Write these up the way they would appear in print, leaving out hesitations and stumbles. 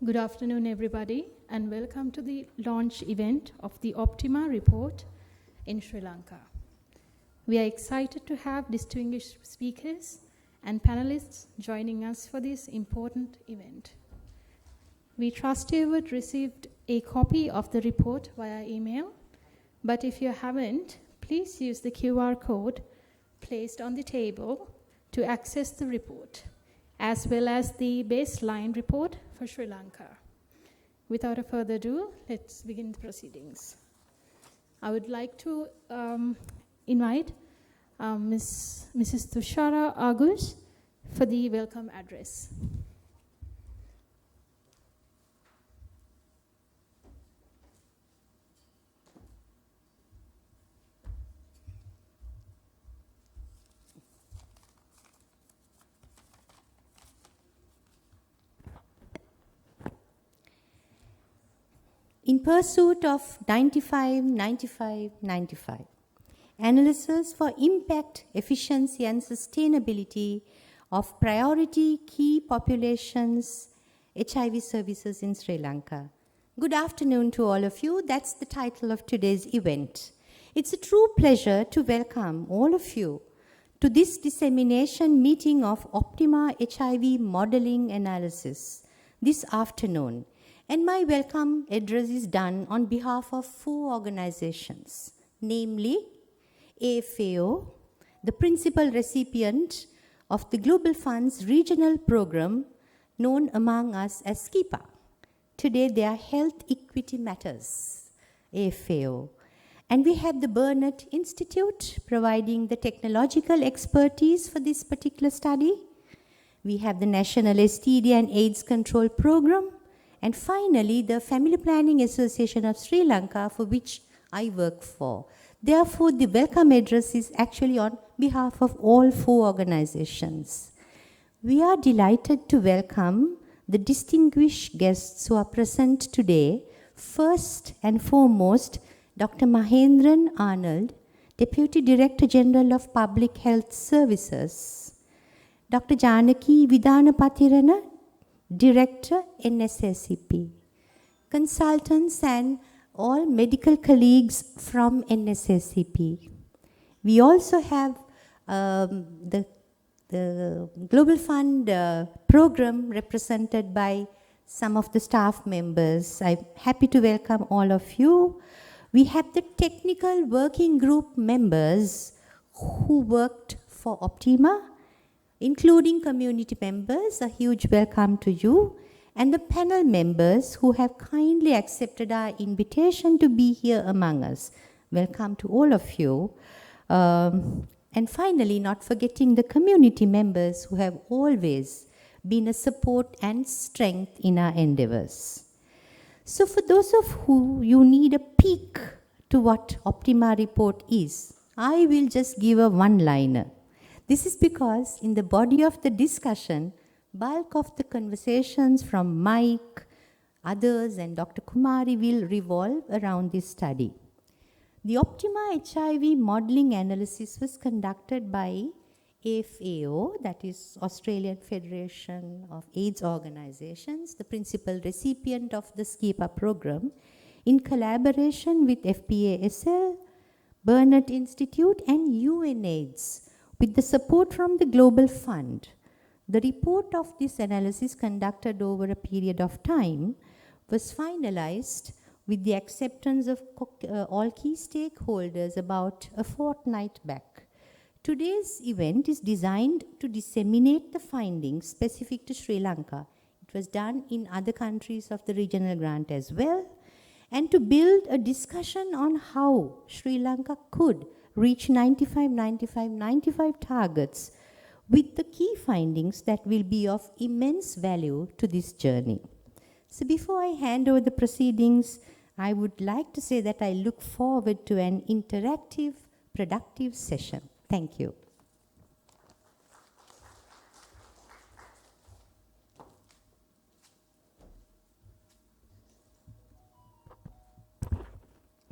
Good afternoon, everybody, and welcome to the launch event of the Optima report in Sri Lanka. We are excited to have distinguished speakers and panelists joining us for this important event. We trust you would received a copy of the report via email, but if you haven't, please use the QR code placed on the table to access the report, as well as the baseline report for Sri Lanka. Without a further ado, let's begin the proceedings. I would like to invite Mrs. Tushara Agus for the welcome address. In pursuit of 95, 95, 95, Analyses for impact, efficiency and sustainability of priority key populations HIV services in Sri Lanka. Good afternoon to all of you. That's the title of today's event. It's a true pleasure to welcome all of you to this dissemination meeting of Optima HIV modeling analysis this afternoon. And my welcome address is done on behalf of 4 organizations, namely AFAO, the principal recipient of the Global Fund's regional program known among us as SKPA. Today they are Health Equity Matters, AFAO. And we have the Burnett Institute providing the technological expertise for this particular study. We have the National STD and AIDS Control Program. And finally, the Family Planning Association of Sri Lanka, for which I work for. Therefore, the welcome address is actually on behalf of all 4 organizations. We are delighted to welcome the distinguished guests who are present today. First and foremost, Dr. Mahendran Arnold, Deputy Director General of Public Health Services. Dr. Janaki Vidanapathirana, Director, NSSCP. Consultants and all medical colleagues from NSSCP. We also have the Global Fund program represented by some of the staff members. I'm happy to welcome all of you. We have the technical working group members who worked for Optima, including community members. A huge welcome to you, and the panel members who have kindly accepted our invitation to be here among us. Welcome to all of you. And finally, not forgetting the community members who have always been a support and strength in our endeavors. So for those of who you need a peek to what Optima report is, I will just give a one-liner. This is because in the body of the discussion, bulk of the conversations from Mike, others and Dr. Kumari will revolve around this study. The Optima HIV modeling analysis was conducted by AFAO, that is Australian Federation of AIDS Organizations, the principal recipient of the SKPA program, in collaboration with FPASL, Burnett Institute and UNAIDS, with the support from the Global Fund. The report of this analysis, conducted over a period of time, was finalized with the acceptance of all key stakeholders about a fortnight back. Today's event is designed to disseminate the findings specific to Sri Lanka. It was done in other countries of the regional grant as well, and to build a discussion on how Sri Lanka could reach 95, 95, 95 targets with the key findings that will be of immense value to this journey. So before I hand over the proceedings, I would like to say that I look forward to an interactive, productive session. Thank you.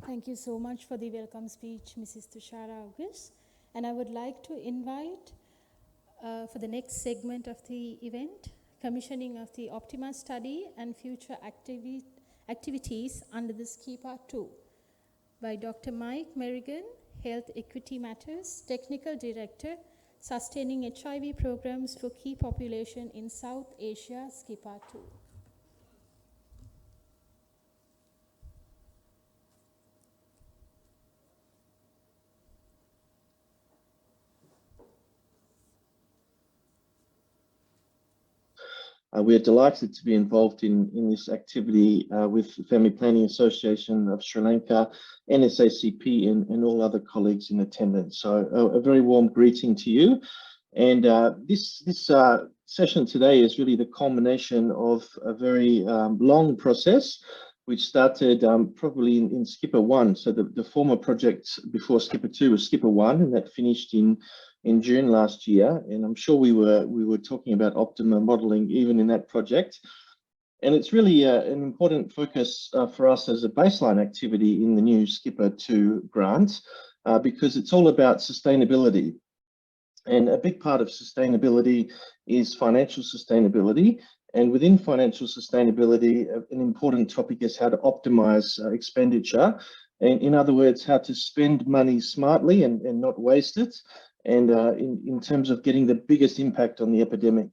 Thank you so much for the welcome speech, Mrs. Tushara Agus. And I would like to invite for the next segment of the event, commissioning of the Optima study and future activities under the SKPA 2 by Dr. Mike Merrigan, Health Equity Matters, Technical Director, Sustaining HIV Programs for Key Population in South Asia, SKPA 2. We are delighted to be involved in this activity with the Family Planning Association of Sri Lanka, NSACP, and all other colleagues in attendance. So a very warm greeting to you. And this session today is really the culmination of a very long process, which started probably in SKPA 1. So the former project before SKPA 2 was SKPA 1, and that finished in June last year. And I'm sure we were talking about Optima modeling even in that project. And it's really an important focus for us as a baseline activity in the new SKPA 2 grant, because it's all about sustainability. And a big part of sustainability is financial sustainability. And within financial sustainability, an important topic is how to optimize expenditure. And in other words, how to spend money smartly and not waste it. And in terms of getting the biggest impact on the epidemic.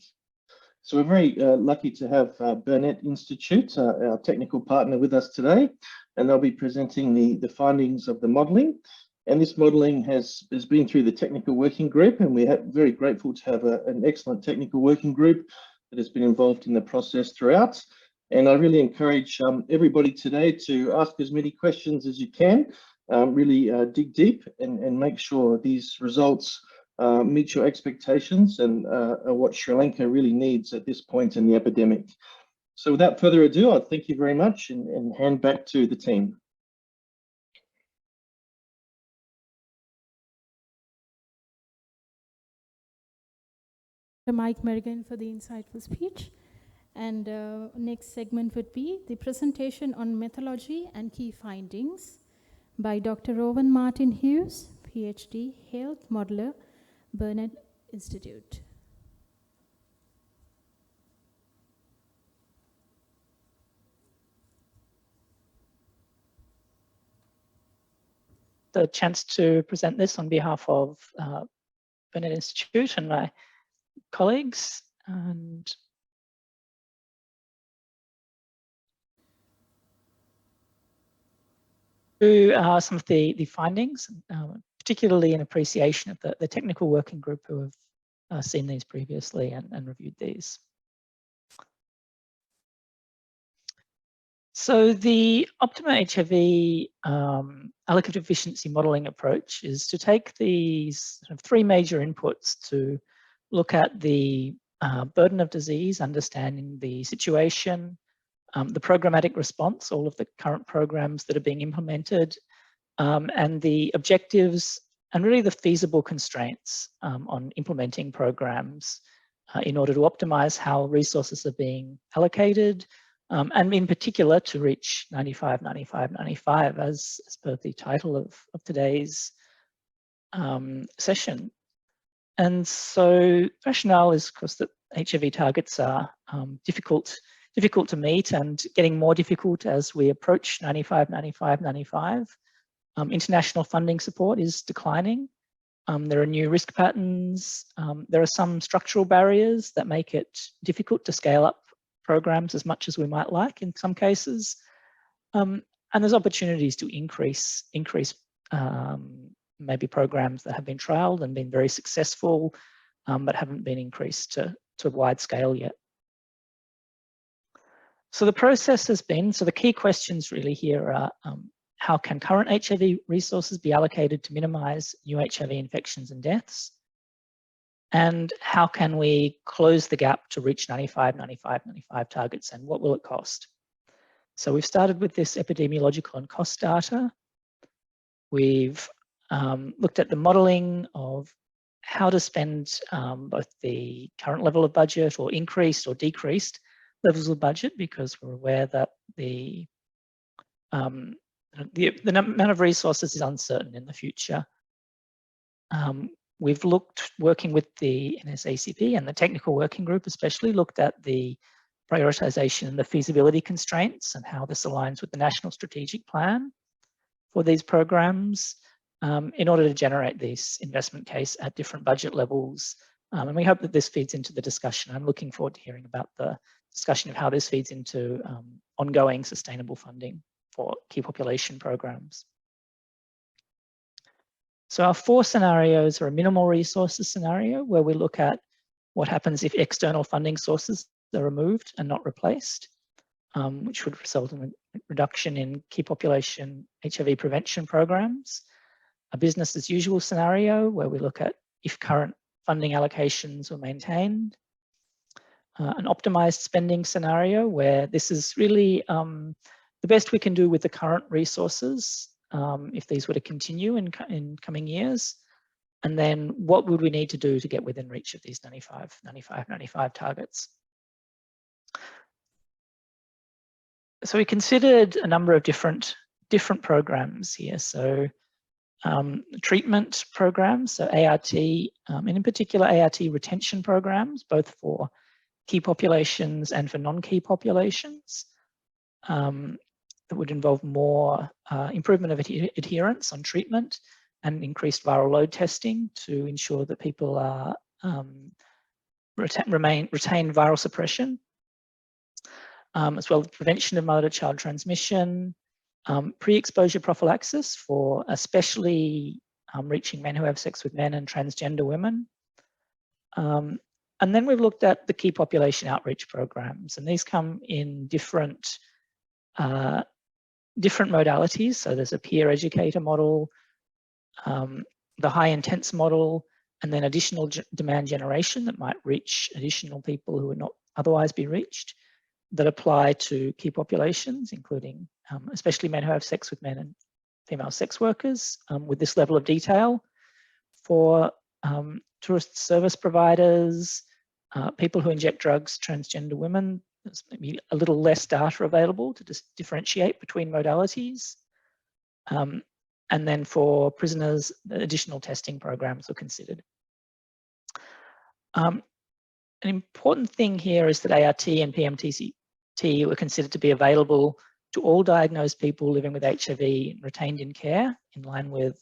So we're very lucky to have Burnett Institute, our technical partner, with us today. And they'll be presenting the findings of the modelling. And this modelling has been through the technical working group, and we're very grateful to have an excellent technical working group that has been involved in the process throughout. And I really encourage everybody today to ask as many questions as you can, really dig deep and make sure these results meet your expectations and are what Sri Lanka really needs at this point in the epidemic. So without further ado, I thank you very much and hand back to the team. Mike Merrigan for the insightful speech. And next segment would be the presentation on methodology and key findings by Dr. Rowan Martin Hughes, PhD, Health Modeler, Burnett Institute. The chance to present this on behalf of Burnett Institute and my colleagues, and some of the findings, particularly in appreciation of the technical working group who have seen these previously and reviewed these. So the Optima HIV allocative efficiency modelling approach is to take these sort of three major inputs to look at the burden of disease, understanding the situation, the programmatic response, all of the current programs that are being implemented, and the objectives and really the feasible constraints on implementing programs in order to optimize how resources are being allocated, and in particular to reach 95, 95, 95 as per the title of today's session. And so rationale is, of course, that HIV targets are difficult to meet and getting more difficult as we approach 95, 95, 95. International funding support is declining. There are new risk patterns. There are some structural barriers that make it difficult to scale up programs as much as we might like in some cases. And there's opportunities to increase maybe programs that have been trialed and been very successful, but haven't been increased to wide scale yet. So the process has been, so the key questions really here are, how can current HIV resources be allocated to minimize new HIV infections and deaths? And how can we close the gap to reach 95, 95, 95 targets, and what will it cost? So we've started with this epidemiological and cost data. We've looked at the modelling of how to spend both the current level of budget or increased or decreased levels of budget, because we're aware that the amount of resources is uncertain in the future. We've looked, working with the NSACP and the technical working group especially, looked at the prioritisation and the feasibility constraints and how this aligns with the National Strategic Plan for these programs in order to generate this investment case at different budget levels. And we hope that this feeds into the discussion. I'm looking forward to hearing about the discussion of how this feeds into ongoing sustainable funding for key population programs. So our 4 scenarios are a minimal resources scenario where we look at what happens if external funding sources are removed and not replaced, which would result in a reduction in key population HIV prevention programs. A business as usual scenario where we look at if current funding allocations were maintained. An optimized spending scenario where this is really the best we can do with the current resources if these were to continue in coming years. And then what would we need to do to get within reach of these 95 targets? So we considered a number of different programs here. So treatment programs, so ART, and in particular ART retention programs, both for key populations and for non-key populations, that would involve more improvement of adherence on treatment and increased viral load testing to ensure that people are retain viral suppression, as well as prevention of mother-to-child transmission, pre-exposure prophylaxis for especially reaching men who have sex with men and transgender women. And then we've looked at the key population outreach programs, and these come in different modalities. So there's a peer educator model, the high intense model, and then additional demand generation that might reach additional people who would not otherwise be reached, that apply to key populations, including especially men who have sex with men and female sex workers, with this level of detail. For tourist service providers, people who inject drugs, transgender women, there's maybe a little less data available to just differentiate between modalities. And then for prisoners, additional testing programs were considered. An important thing here is that ART and PMTCT were considered to be available to all diagnosed people living with HIV and retained in care in line with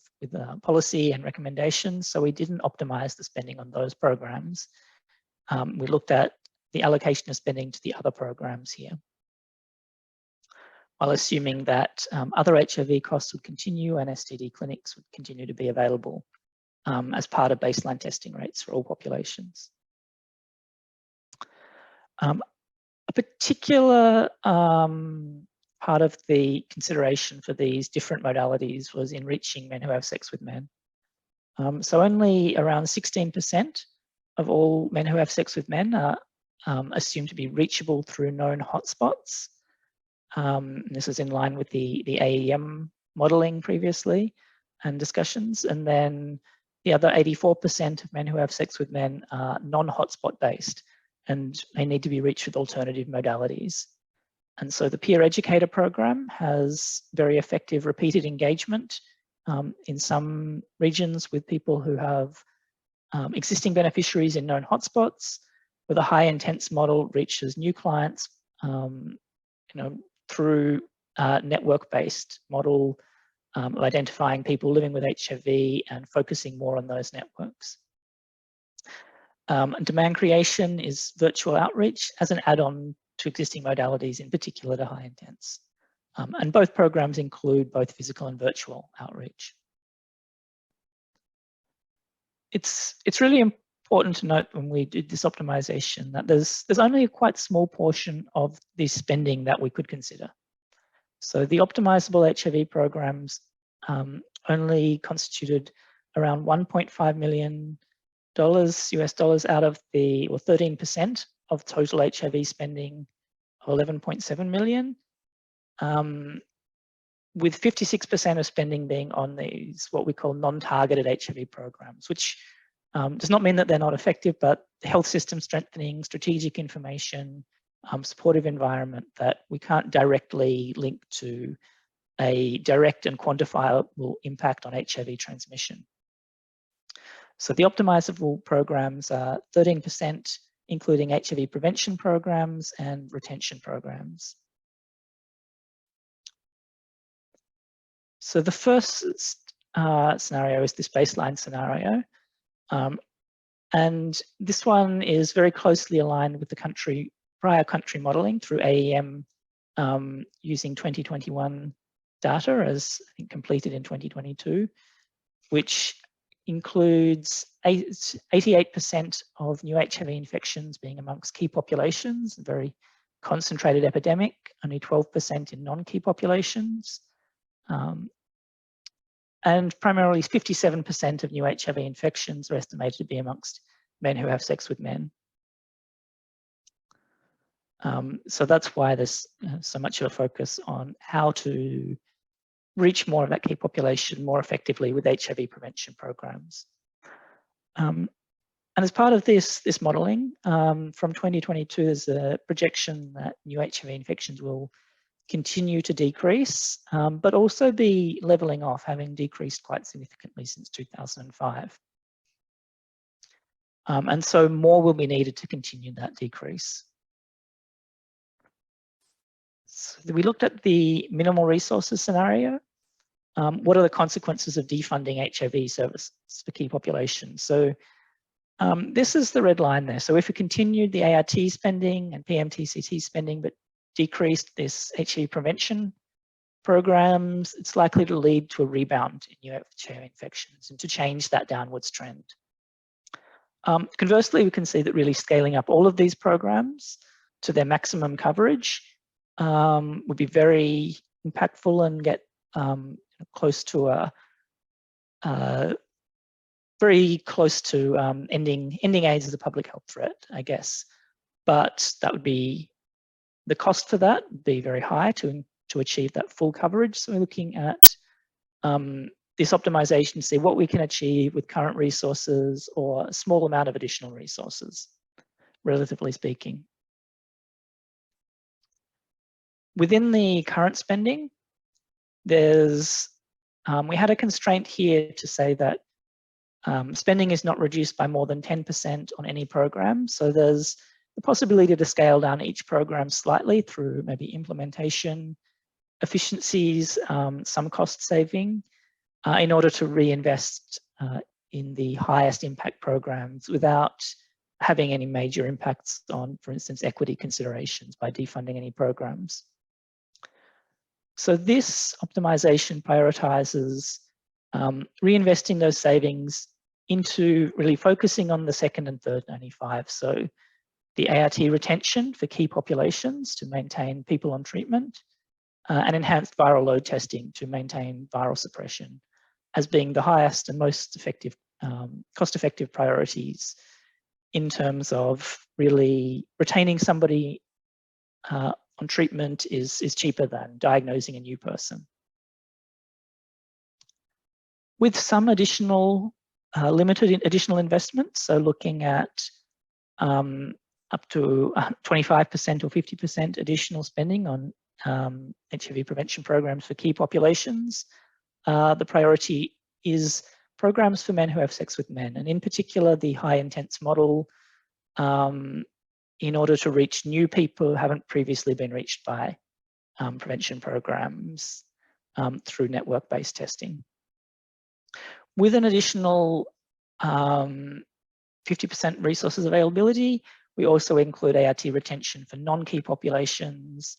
policy and recommendations. So we didn't optimize the spending on those programs. We looked at the allocation of spending to the other programs here, while assuming that other HIV costs would continue and STD clinics would continue to be available as part of baseline testing rates for all populations. A particular part of the consideration for these different modalities was in reaching men who have sex with men. So only around 16% of all men who have sex with men are assumed to be reachable through known hotspots. This is in line with the AEM modelling previously and discussions. And then the other 84% of men who have sex with men are non-hotspot based and may need to be reached with alternative modalities. And so the peer educator program has very effective repeated engagement in some regions with people who have existing beneficiaries in known hotspots, with a high intense model reaches new clients through network-based model of identifying people living with HIV and focusing more on those networks. Demand creation is virtual outreach as an add-on to existing modalities, in particular to high intense. And both programs include both physical and virtual outreach. It's really important to note when we did this optimization that there's only a quite small portion of this spending that we could consider. So the optimizable HIV programs only constituted around $1.5 million US dollars out of the, or 13% of total HIV spending of 11.7 million, with 56% of spending being on these what we call non-targeted HIV programs, which does not mean that they're not effective, but health system strengthening, strategic information, supportive environment that we can't directly link to a direct and quantifiable impact on HIV transmission. So the optimizable programs are 13%, including HIV prevention programs and retention programs. So the first scenario is this baseline scenario. And this one is very closely aligned with the prior country modelling through AEM using 2021 data as I think completed in 2022, which includes 88% of new HIV infections being amongst key populations, a very concentrated epidemic, only 12% in non-key populations. And primarily 57% of new HIV infections are estimated to be amongst men who have sex with men. So that's why there's so much of a focus on how to reach more of that key population more effectively with HIV prevention programs. And as part of this modelling, from 2022, there's a projection that new HIV infections will continue to decrease, but also be levelling off, having decreased quite significantly since 2005. And so more will be needed to continue that decrease. So we looked at the minimal resources scenario. What are the consequences of defunding HIV services for key populations? So this is the red line there. So if we continued the ART spending and PMTCT spending, but decreased this HIV prevention programs, it's likely to lead to a rebound in new HIV infections and to change that downwards trend. Conversely, we can see that really scaling up all of these programs to their maximum coverage would be very impactful and get close to very close to ending AIDS as a public health threat, I guess. But that would be, the cost for that would be very high to achieve that full coverage. So we're looking at this optimization to see what we can achieve with current resources or a small amount of additional resources, relatively speaking. Within the current spending, there's we had a constraint here to say that spending is not reduced by more than 10% on any program. So there's the possibility to scale down each program slightly through maybe implementation efficiencies, some cost saving, in order to reinvest in the highest impact programs without having any major impacts on, for instance, equity considerations by defunding any programs. So this optimization prioritizes reinvesting those savings into really focusing on the second and third 95. So the ART retention for key populations to maintain people on treatment, and enhanced viral load testing to maintain viral suppression as being the highest and most effective, cost-effective priorities in terms of really retaining somebody on treatment is cheaper than diagnosing a new person. With some additional limited additional investments, so looking at up to 25% or 50% additional spending on HIV prevention programs for key populations. The priority is programs for men who have sex with men, and in particular the high intense model in order to reach new people who haven't previously been reached by prevention programs through network-based testing. With an additional 50% resources availability, we also include ART retention for non-key populations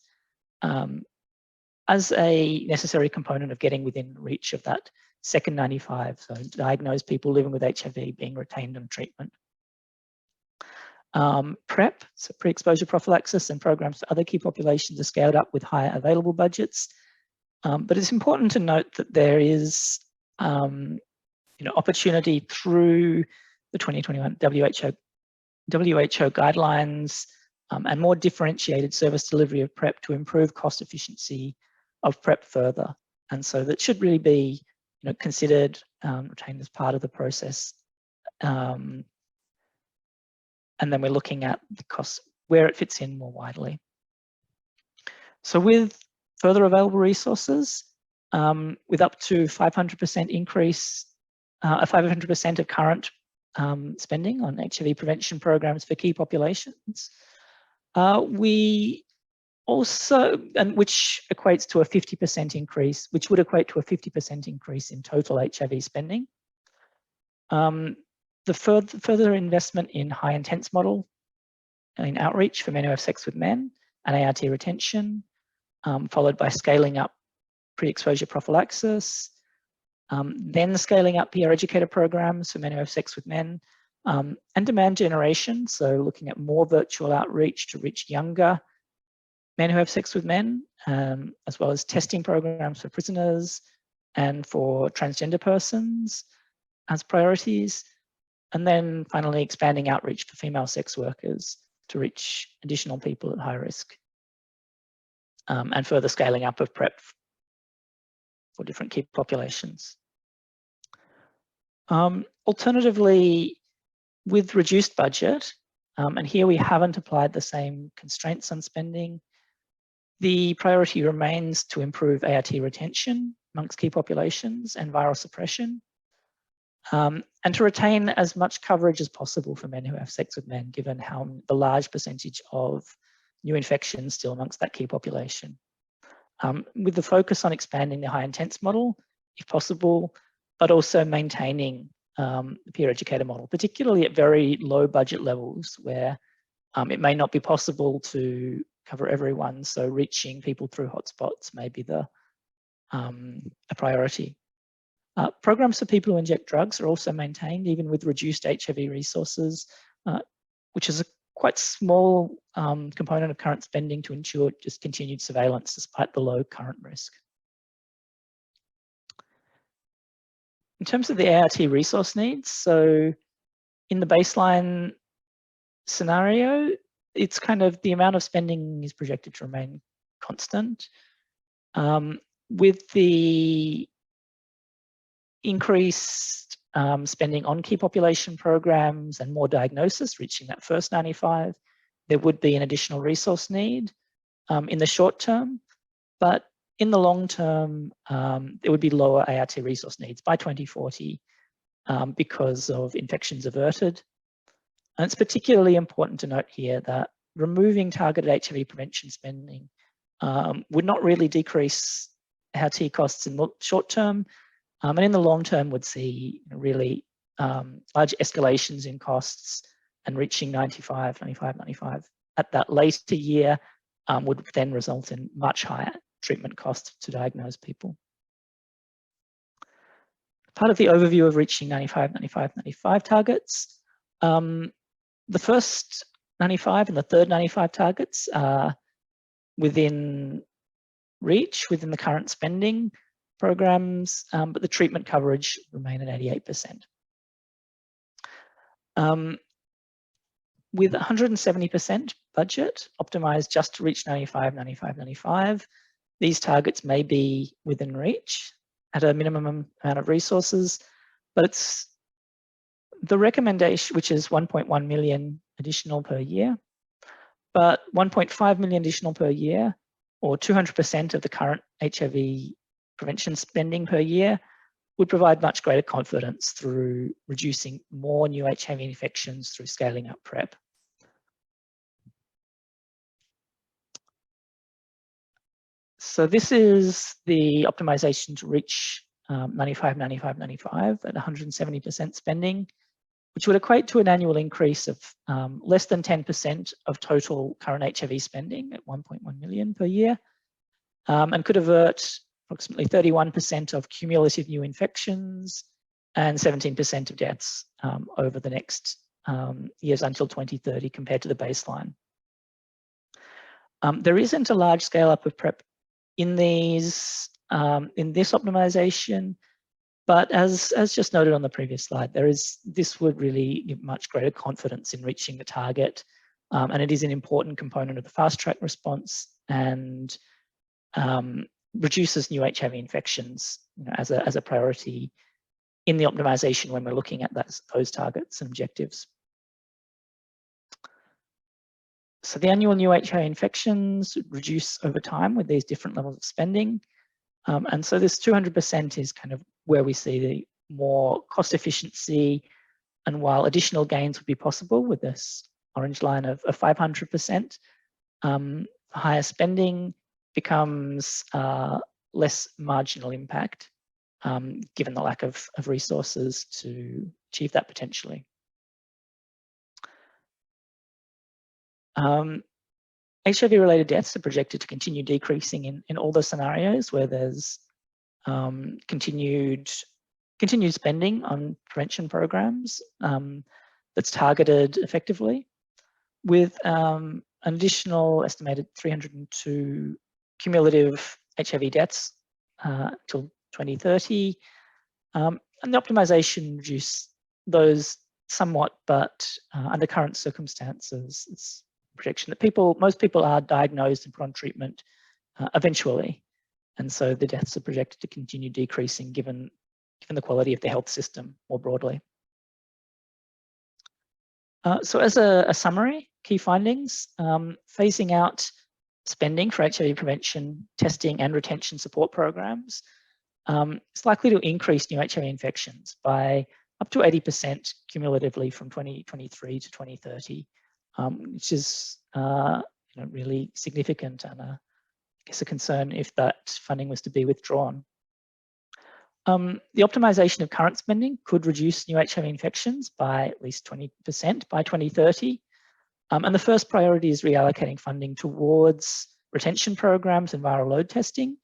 as a necessary component of getting within reach of that second 95, so diagnosed people living with HIV being retained on treatment. PrEP, so pre-exposure prophylaxis, and programs for other key populations are scaled up with higher available budgets. But it's important to note that there is opportunity through the 2021 WHO guidelines and more differentiated service delivery of PrEP to improve cost efficiency of PrEP further. And so that should really be considered, retained as part of the process. And then we're looking at the costs, where it fits in more widely. So with further available resources, with up to 500% increase, 500% of current spending on HIV prevention programs for key populations. We also, and which equates to a 50% increase, which would equate to a 50% increase in total HIV spending. The further investment in high intense model in outreach for men who have sex with men and ART retention, followed by scaling up pre-exposure prophylaxis, then scaling up peer educator programs for men who have sex with men, and demand generation, so looking at more virtual outreach to reach younger men who have sex with men, as well as testing programs for prisoners and for transgender persons as priorities, and then finally expanding outreach for female sex workers to reach additional people at high risk, and further scaling up of PrEP for different key populations. Alternatively, with reduced budget, and here we haven't applied the same constraints on spending, the priority remains to improve ART retention amongst key populations and viral suppression, and to retain as much coverage as possible for men who have sex with men, given how the large percentage of new infections still amongst that key population. With the focus on expanding the high intense model, if possible, but also maintaining the peer educator model, particularly at very low budget levels where it may not be possible to cover everyone, so reaching people through hotspots may be a priority. Programs for people who inject drugs are also maintained, even with reduced HIV resources, which is a quite small component of current spending to ensure just continued surveillance despite the low current risk. In terms of the ART resource needs, so in the baseline scenario, it's kind of the amount of spending is projected to remain constant. With the increased spending on key population programs and more diagnosis, reaching that first 95, there would be an additional resource need in the short term, but in the long term, there would be lower ART resource needs by 2040 because of infections averted. And it's particularly important to note here that removing targeted HIV prevention spending would not really decrease ART costs in the short term, and in the long term would see really large escalations in costs, and reaching 95 at that later year would then result in much higher treatment costs to diagnose people. Part of the overview of reaching 95 targets, the first 95 and the third 95 targets are within reach, within the current spending programs, but the treatment coverage remain at 88%. With 170% budget optimized just to reach 95, these targets may be within reach at a minimum amount of resources, but it's the recommendation, which is 1.1 million additional per year, but 1.5 million additional per year, or 200% of the current HIV prevention spending per year, would provide much greater confidence through reducing more new HIV infections through scaling up PrEP. So this is the optimization to reach 95 at 170% spending, which would equate to an annual increase of less than 10% of total current HIV spending at 1.1 million per year, and could avert approximately 31% of cumulative new infections and 17% of deaths over the next years until 2030 compared to the baseline. There isn't a large scale up of PrEP in this optimization, but as just noted on the previous slide, this would really give much greater confidence in reaching the target, and it is an important component of the fast track response, and reduces new HIV infections, as a priority in the optimization when we're looking at those targets and objectives. So the annual new HIV infections reduce over time with these different levels of spending. And so this 200% is kind of where we see the more cost efficiency And while additional gains would be possible with this orange line of 500%, higher spending becomes less marginal impact, given the lack of resources to achieve that potentially. HIV-related deaths are projected to continue decreasing in all the scenarios where there's continued spending on prevention programs that's targeted effectively, with an additional estimated 302 cumulative HIV deaths till 2030, and the optimisation reduce those somewhat, but under current circumstances, it's a projection that most people are diagnosed and put on treatment eventually, and so the deaths are projected to continue decreasing given the quality of the health system more broadly. So as a summary, key findings, phasing out spending for HIV prevention, testing and retention support programs is likely to increase new HIV infections by up to 80% cumulatively from 2023 to 2030, which is really significant and I guess a concern if that funding was to be withdrawn. The optimisation of current spending could reduce new HIV infections by at least 20% by 2030. And the first priority is reallocating funding towards retention programs and viral load testing,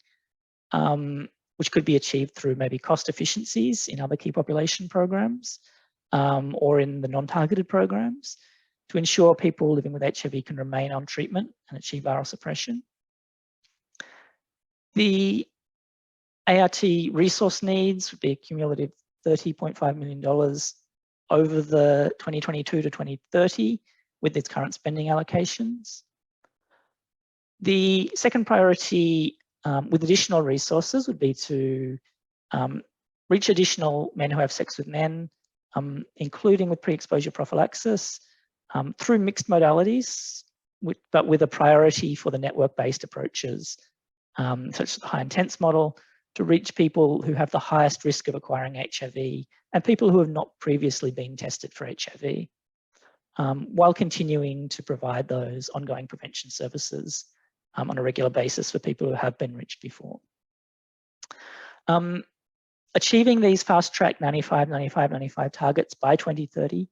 which could be achieved through maybe cost efficiencies in other key population programs or in the non-targeted programs to ensure people living with HIV can remain on treatment and achieve viral suppression. The ART resource needs would be a cumulative $30.5 million over the 2022 to 2030 with its current spending allocations. The second priority with additional resources would be to reach additional men who have sex with men, including with pre-exposure prophylaxis, through mixed modalities, but with a priority for the network-based approaches, such as the high-intense model, to reach people who have the highest risk of acquiring HIV and people who have not previously been tested for HIV, while continuing to provide those ongoing prevention services on a regular basis for people who have been reached before. Achieving these fast-track 95 targets by 2030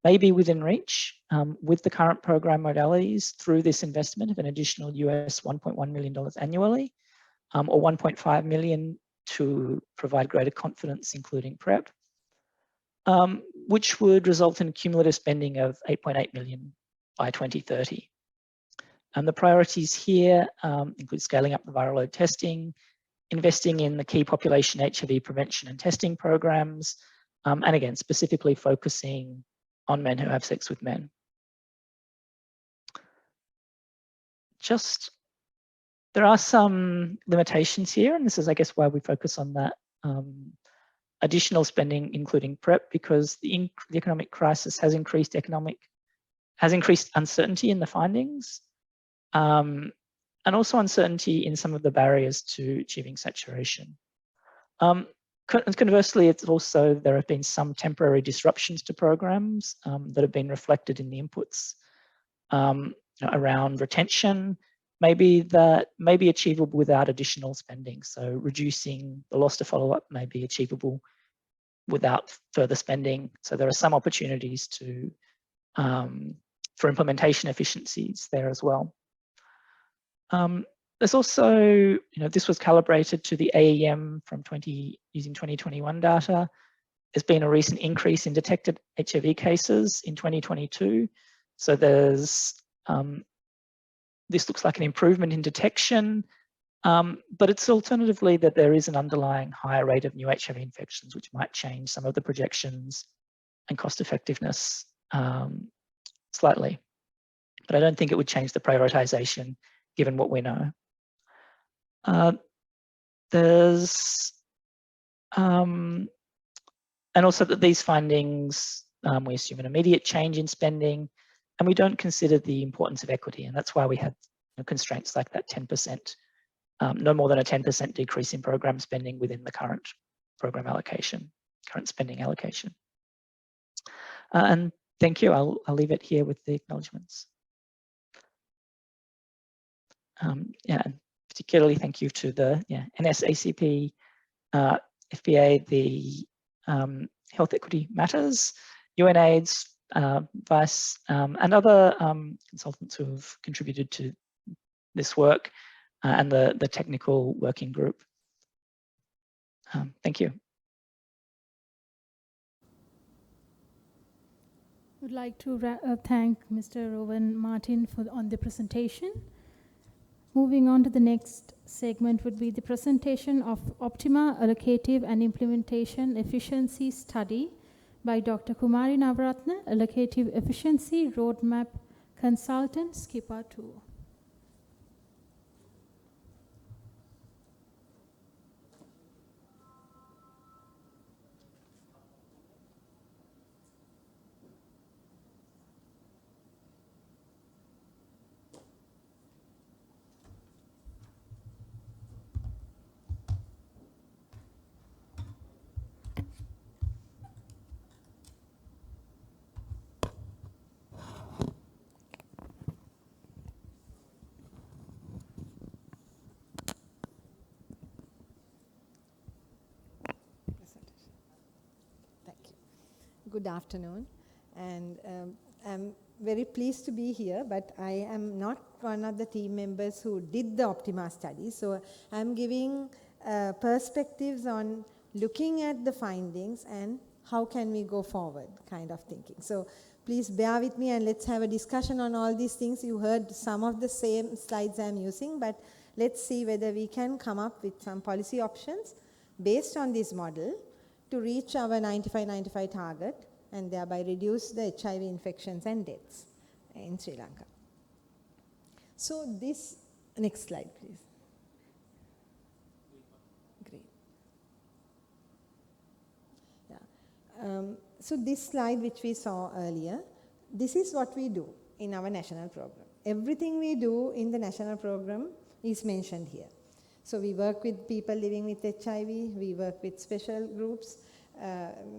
may be within reach with the current program modalities through this investment of an additional US $1.1 million annually, or 1.5 million to provide greater confidence, including PrEP, which would result in cumulative spending of 8.8 million by 2030. And the priorities here include scaling up the viral load testing, investing in the key population HIV prevention and testing programs, and again, specifically focusing on men who have sex with men. There are some limitations here, and this is, I guess, why we focus on that additional spending, including PrEP, because the economic crisis has increased uncertainty in the findings, and also uncertainty in some of the barriers to achieving saturation. Conversely, there have been some temporary disruptions to programs that have been reflected in the inputs around retention. Maybe that may be achievable without additional spending. So reducing the loss to follow-up may be achievable without further spending. So there are some opportunities for implementation efficiencies there as well. There's also, this was calibrated to the AEM using 2021 data. There's been a recent increase in detected HIV cases in 2022. So this looks like an improvement in detection, but it's alternatively that there is an underlying higher rate of new HIV infections, which might change some of the projections and cost effectiveness slightly. But I don't think it would change the prioritization given what we know. And also that these findings, we assume an immediate change in spending, and we don't consider the importance of equity, and that's why we had constraints like that 10%, no more than a 10% decrease in program spending within the current program allocation, current spending allocation. And thank you. I'll leave it here with the acknowledgements. Yeah, and particularly thank you to the NSACP, FPA, the Health Equity Matters, UNAIDS, VICE, and other consultants who have contributed to this work, and the technical working group. Thank you. I would like to thank Mr. Rowan Martin on the presentation. Moving on to the next segment would be the presentation of Optima Allocative and Implementation Efficiency Study by Dr. Kumari Navaratna, Allocative Efficiency Roadmap Consultant, SKPA 2. Good afternoon, and I'm very pleased to be here, but I am not one of the team members who did the Optima study, so I'm giving perspectives on looking at the findings and how can we go forward kind of thinking. So please bear with me and let's have a discussion on all these things. You heard some of the same slides I'm using, but let's see whether we can come up with some policy options based on this model to reach our 95-95 target and thereby reduce the HIV infections and deaths in Sri Lanka. So this, next slide please. Great. Yeah. So this slide which we saw earlier, this is what we do in our national program. Everything we do in the national program is mentioned here. So we work with people living with HIV, we work with special groups,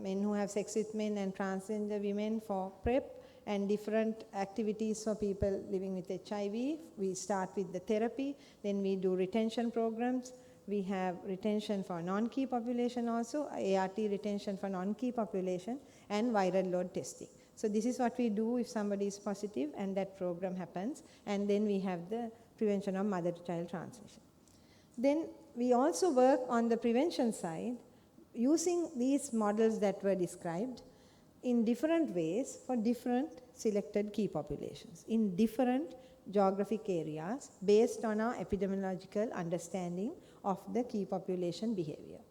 men who have sex with men and transgender women for PrEP, and different activities for people living with HIV. We start with the therapy, then we do retention programs. We have retention for non-key population also, ART retention for non-key population, and viral load testing. So this is what we do if somebody is positive and that program happens, and then we have the prevention of mother-to-child transmission. Then we also work on the prevention side using these models that were described in different ways for different selected key populations in different geographic areas based on our epidemiological understanding of the key population behavior.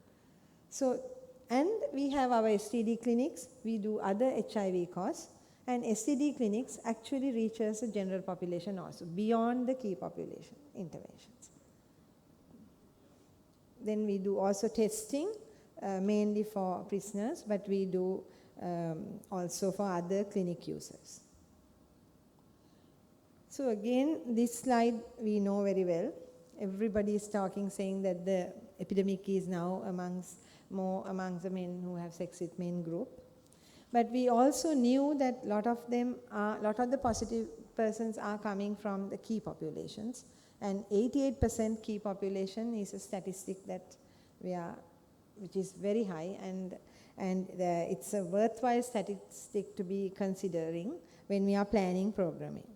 So, and we have our STD clinics, we do other HIV cause, and STD clinics actually reaches the general population also beyond the key population interventions. Then we do also testing, mainly for prisoners, but we do also for other clinic users. So again, this slide we know very well. Everybody is talking, saying that the epidemic is now more amongst the men who have sex with men group. But we also knew that a lot of the positive persons are coming from the key populations. And 88% key population is a statistic that which is very high, and it's a worthwhile statistic to be considering when we are planning programming.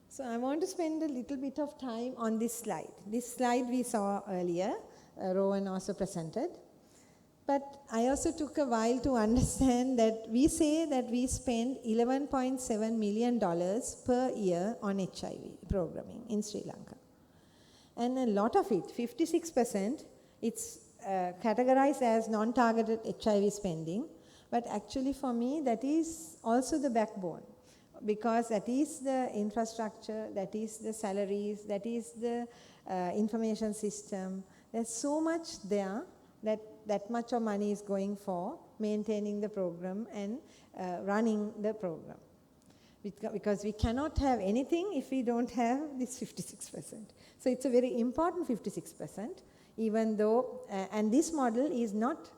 So I want to spend a little bit of time on this slide. This slide we saw earlier, Rowan also presented. But I also took a while to understand that we say that we spend $11.7 million per year on HIV programming in Sri Lanka. And a lot of it, 56%, it's categorized as non-targeted HIV spending. But actually for me, that is also the backbone, because that is the infrastructure, that is the salaries, that is the information system. There's so much there that much of money is going for maintaining the program and running the program. Because we cannot have anything if we don't have this 56%. So it's a very important 56%, even though, and this model is not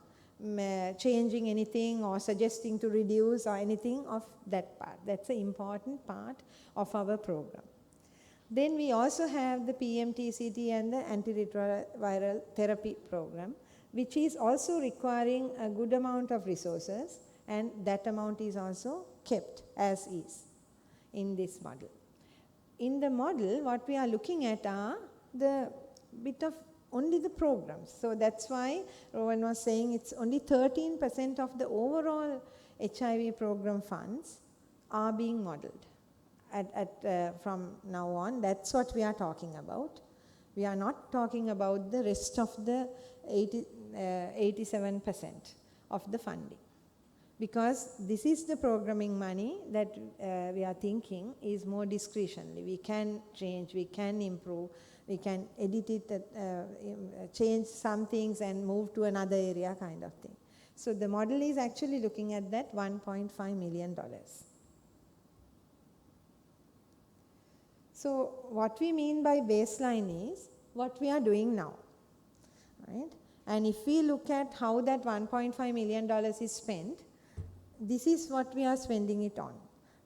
changing anything or suggesting to reduce or anything of that part. That's an important part of our program. Then we also have the PMTCT and the antiretroviral therapy program, which is also requiring a good amount of resources, and that amount is also kept as is in this model. In the model, what we are looking at are the bit of only the programs. So that's why Rowan was saying it's only 13% of the overall HIV program funds are being modeled. From now on, that's what we are talking about. We are not talking about the rest of the 87% of the funding. Because this is the programming money that we are thinking is more discretionary. We can change, we can improve, we can edit it, change some things and move to another area kind of thing. So the model is actually looking at that $1.5 million. So what we mean by baseline is what we are doing now, right? And if we look at how that $1.5 million is spent, this is what we are spending it on.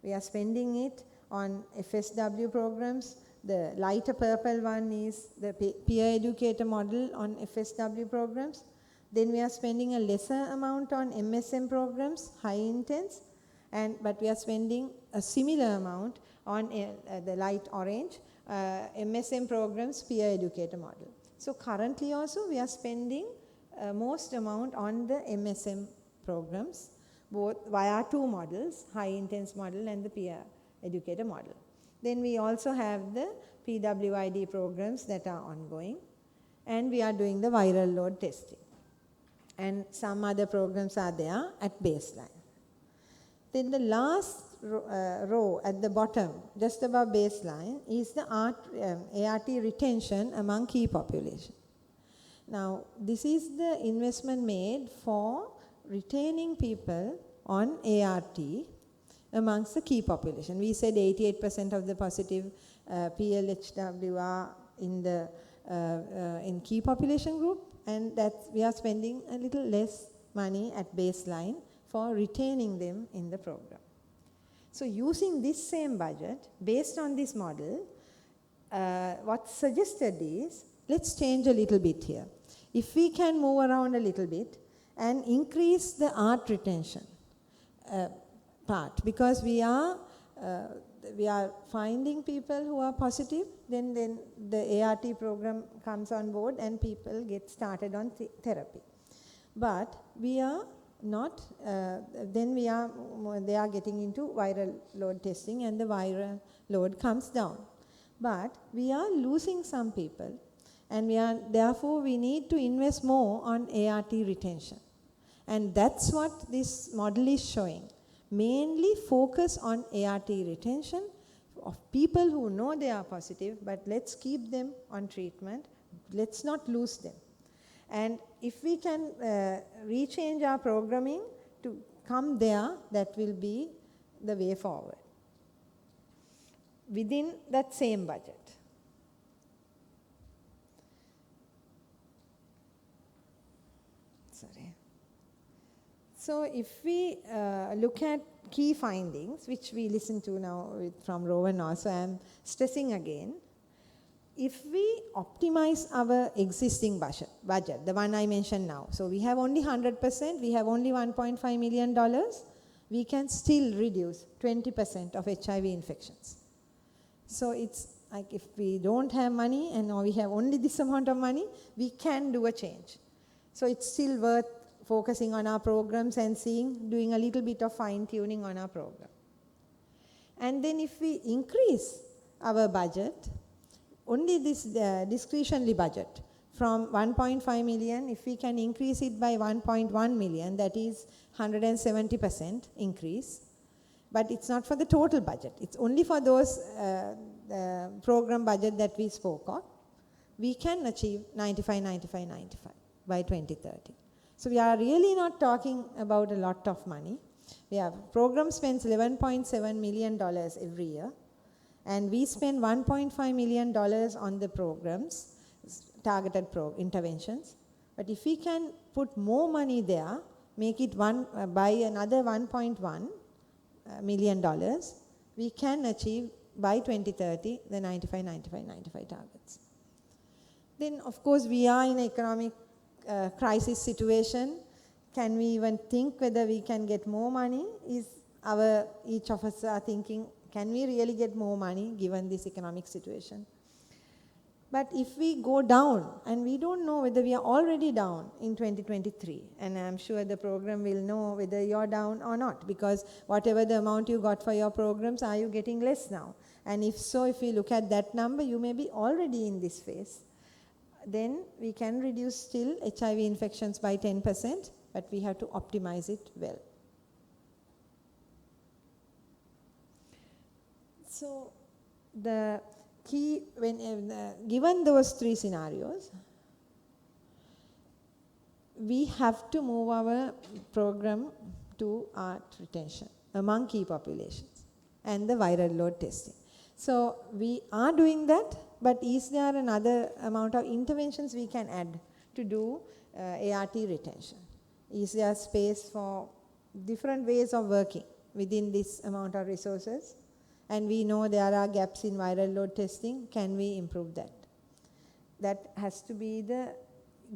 We are spending it on FSW programs. The lighter purple one is the peer educator model on FSW programs. Then we are spending a lesser amount on MSM programs, high intense, but we are spending a similar amount on the light orange, MSM programs, peer educator model. So currently also we are spending most amount on the MSM programs, both via two models, high intense model and the peer educator model. Then we also have the PWID programs that are ongoing, and we are doing the viral load testing. And some other programs are there at baseline. Then the last row at the bottom, just above baseline, is the ART retention among key population. Now, this is the investment made for retaining people on ART amongst the key population. We said 88% of the positive PLHW are in key population group, and that we are spending a little less money at baseline for retaining them in the program. So using this same budget, based on this model, what's suggested is, let's change a little bit here. If we can move around a little bit and increase the ART retention part, because we are finding people who are positive, then the ART program comes on board and people get started on therapy. But we are not, they are getting into viral load testing and the viral load comes down. But we are losing some people, and therefore we need to invest more on ART retention. And that's what this model is showing. Mainly focus on ART retention of people who know they are positive, but let's keep them on treatment. Let's not lose them. And if we can rechange our programming to come there, that will be the way forward within that same budget. Sorry. So if we look at key findings, which we listen to now from Rowan also, I am stressing again, if we optimize our existing budget, the one I mentioned now, so we have only 100%, we have only $1.5 million, we can still reduce 20% of HIV infections. So it's like if we don't have money and we have only this amount of money, we can do a change. So it's still worth focusing on our programs and doing a little bit of fine-tuning on our program. And then if we increase our budget, only this discretionary budget from 1.5 million, if we can increase it by 1.1 million, that is 170% increase. But it's not for the total budget. It's only for those program budget that we spoke of. We can achieve 95, 95, 95 by 2030. So we are really not talking about a lot of money. We have program spends $11.7 million every year. And we spend $1.5 million on the programs, targeted interventions. But if we can put more money there, make it by another $1.1 million, we can achieve by 2030 the 95, 95, 95 targets. Then of course we are in an economic crisis situation. Can we even think whether we can get more money? Each of us are thinking, can we really get more money given this economic situation? But if we go down, and we don't know whether we are already down in 2023, and I'm sure the program will know whether you're down or not, because whatever the amount you got for your programs, are you getting less now? And if so, if we look at that number, you may be already in this phase. Then we can reduce still HIV infections by 10%, but we have to optimize it well. So the key, given those three scenarios, we have to move our program to ART retention among key populations and the viral load testing. So we are doing that, but is there another amount of interventions we can add to do ART retention? Is there space for different ways of working within this amount of resources? And we know there are gaps in viral load testing. Can we improve that? That has to be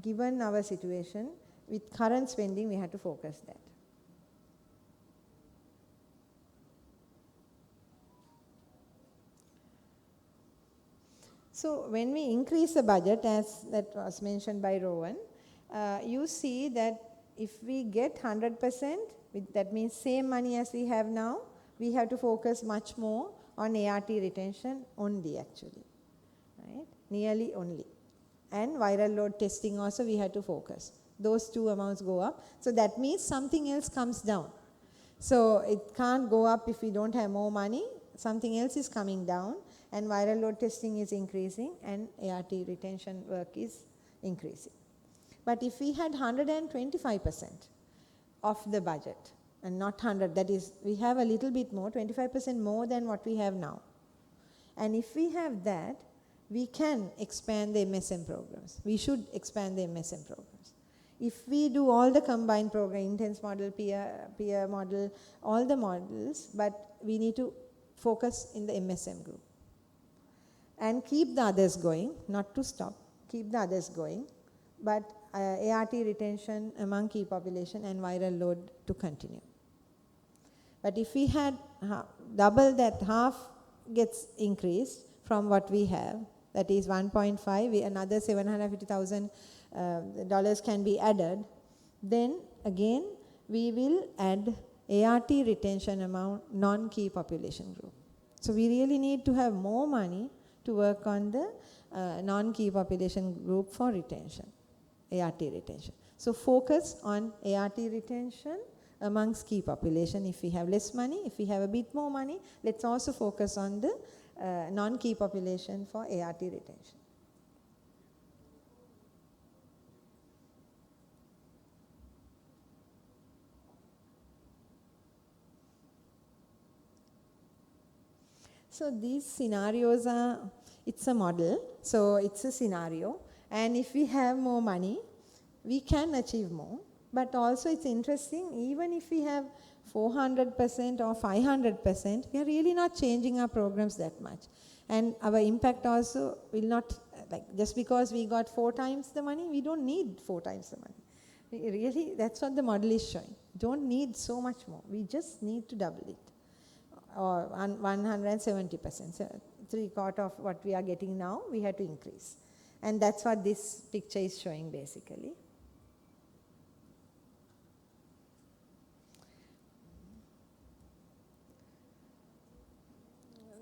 given our situation, with current spending, we have to focus that. So when we increase the budget, as that was mentioned by Rowan, you see that if we get 100%, that means same money as we have now, we have to focus much more on ART retention only actually, right? Nearly only. And viral load testing also we have to focus. Those two amounts go up. So that means something else comes down. So it can't go up if we don't have more money. Something else is coming down, and viral load testing is increasing, and ART retention work is increasing. But if we had 125% of the budget, and not 100, that is, we have a little bit more, 25% more than what we have now. And if we have that, we can expand the MSM programs. We should expand the MSM programs. If we do all the combined program, intense model, peer model, all the models, but we need to focus in the MSM group. And keep the others going, not to stop, keep the others going, but ART retention among key population and viral load to continue. But if we had double that, half gets increased from what we have, that is 1.5, another $750,000 can be added, then again we will add ART retention among non-key population group. So we really need to have more money to work on the non-key population group for retention, ART retention. So focus on ART retention amongst key population. If we have less money, if we have a bit more money, let's also focus on the non-key population for ART retention. So these scenarios are, it's a model, so it's a scenario, and if we have more money, we can achieve more. But also it's interesting, even if we have 400% or 500%, we are really not changing our programs that much. And our impact also will not, like just because we got 4 times the money, we don't need 4 times the money. We really, that's what the model is showing. Don't need so much more. We just need to double it. Or 170%. So 3/4 of what we are getting now, we have to increase. And that's what this picture is showing basically.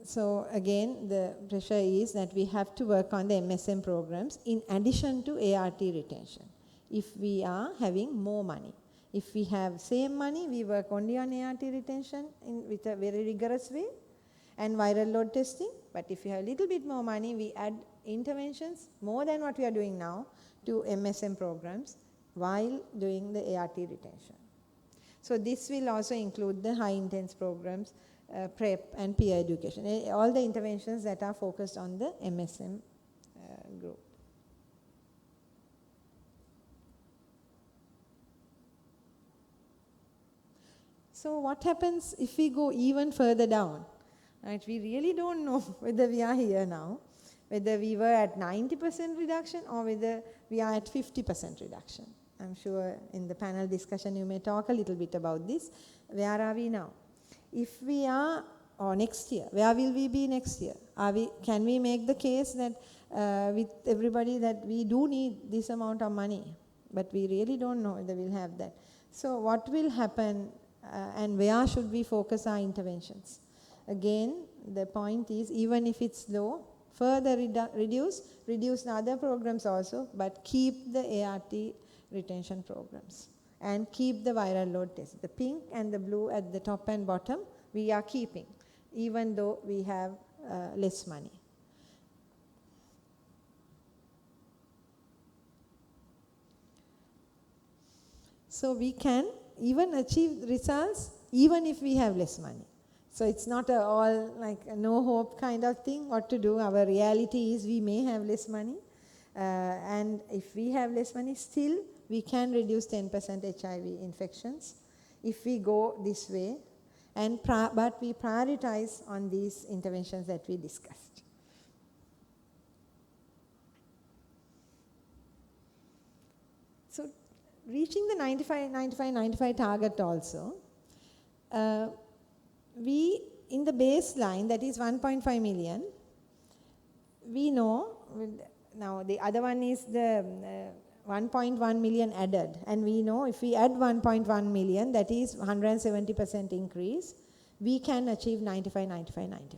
So again, the pressure is that we have to work on the MSM programs in addition to ART retention, if we are having more money. If we have same money, we work only on ART retention with a very rigorous way and viral load testing. But if we have a little bit more money, we add interventions more than what we are doing now to MSM programs while doing the ART retention. So this will also include the high intense programs, PrEP and peer education, all the interventions that are focused on the MSM group. So what happens if we go even further down? Right? We really don't know whether we are here now, whether we were at 90% reduction or whether we are at 50% reduction. I'm sure in the panel discussion you may talk a little bit about this. Where are we now? If we are, or next year, where will we be next year? Can we make the case that with everybody that we do need this amount of money, but we really don't know whether we'll have that. So what will happen and where should we focus our interventions? Again, the point is, even if it's low, further reduce the other programs also, but keep the ART retention programs and keep the viral load test. The pink and the blue at the top and bottom, we are keeping, even though we have less money. So we can even achieve results even if we have less money. So it's not all like a no hope kind of thing, what to do. Our reality is we may have less money. And if we have less money, still we can reduce 10% HIV infections if we go this way. But we prioritize on these interventions that we discussed. So reaching the 95 target also, we, in the baseline, that is 1.5 million, we know, now the other one is the 1.1 million added, and we know if we add 1.1 million, that is 170% increase, we can achieve 95. Right?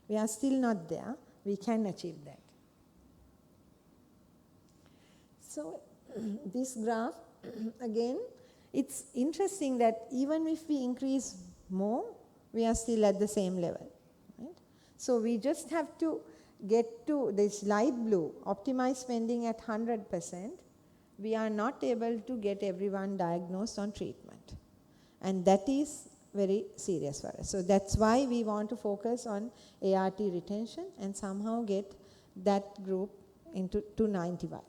We are still not there, we can achieve that. So this graph, again, it's interesting that even if we increase more, we are still at the same level. Right? So we just have to get to this light blue, optimized spending at 100%. We are not able to get everyone diagnosed on treatment. And that is very serious for us. So that's why we want to focus on ART retention and somehow get that group to 95.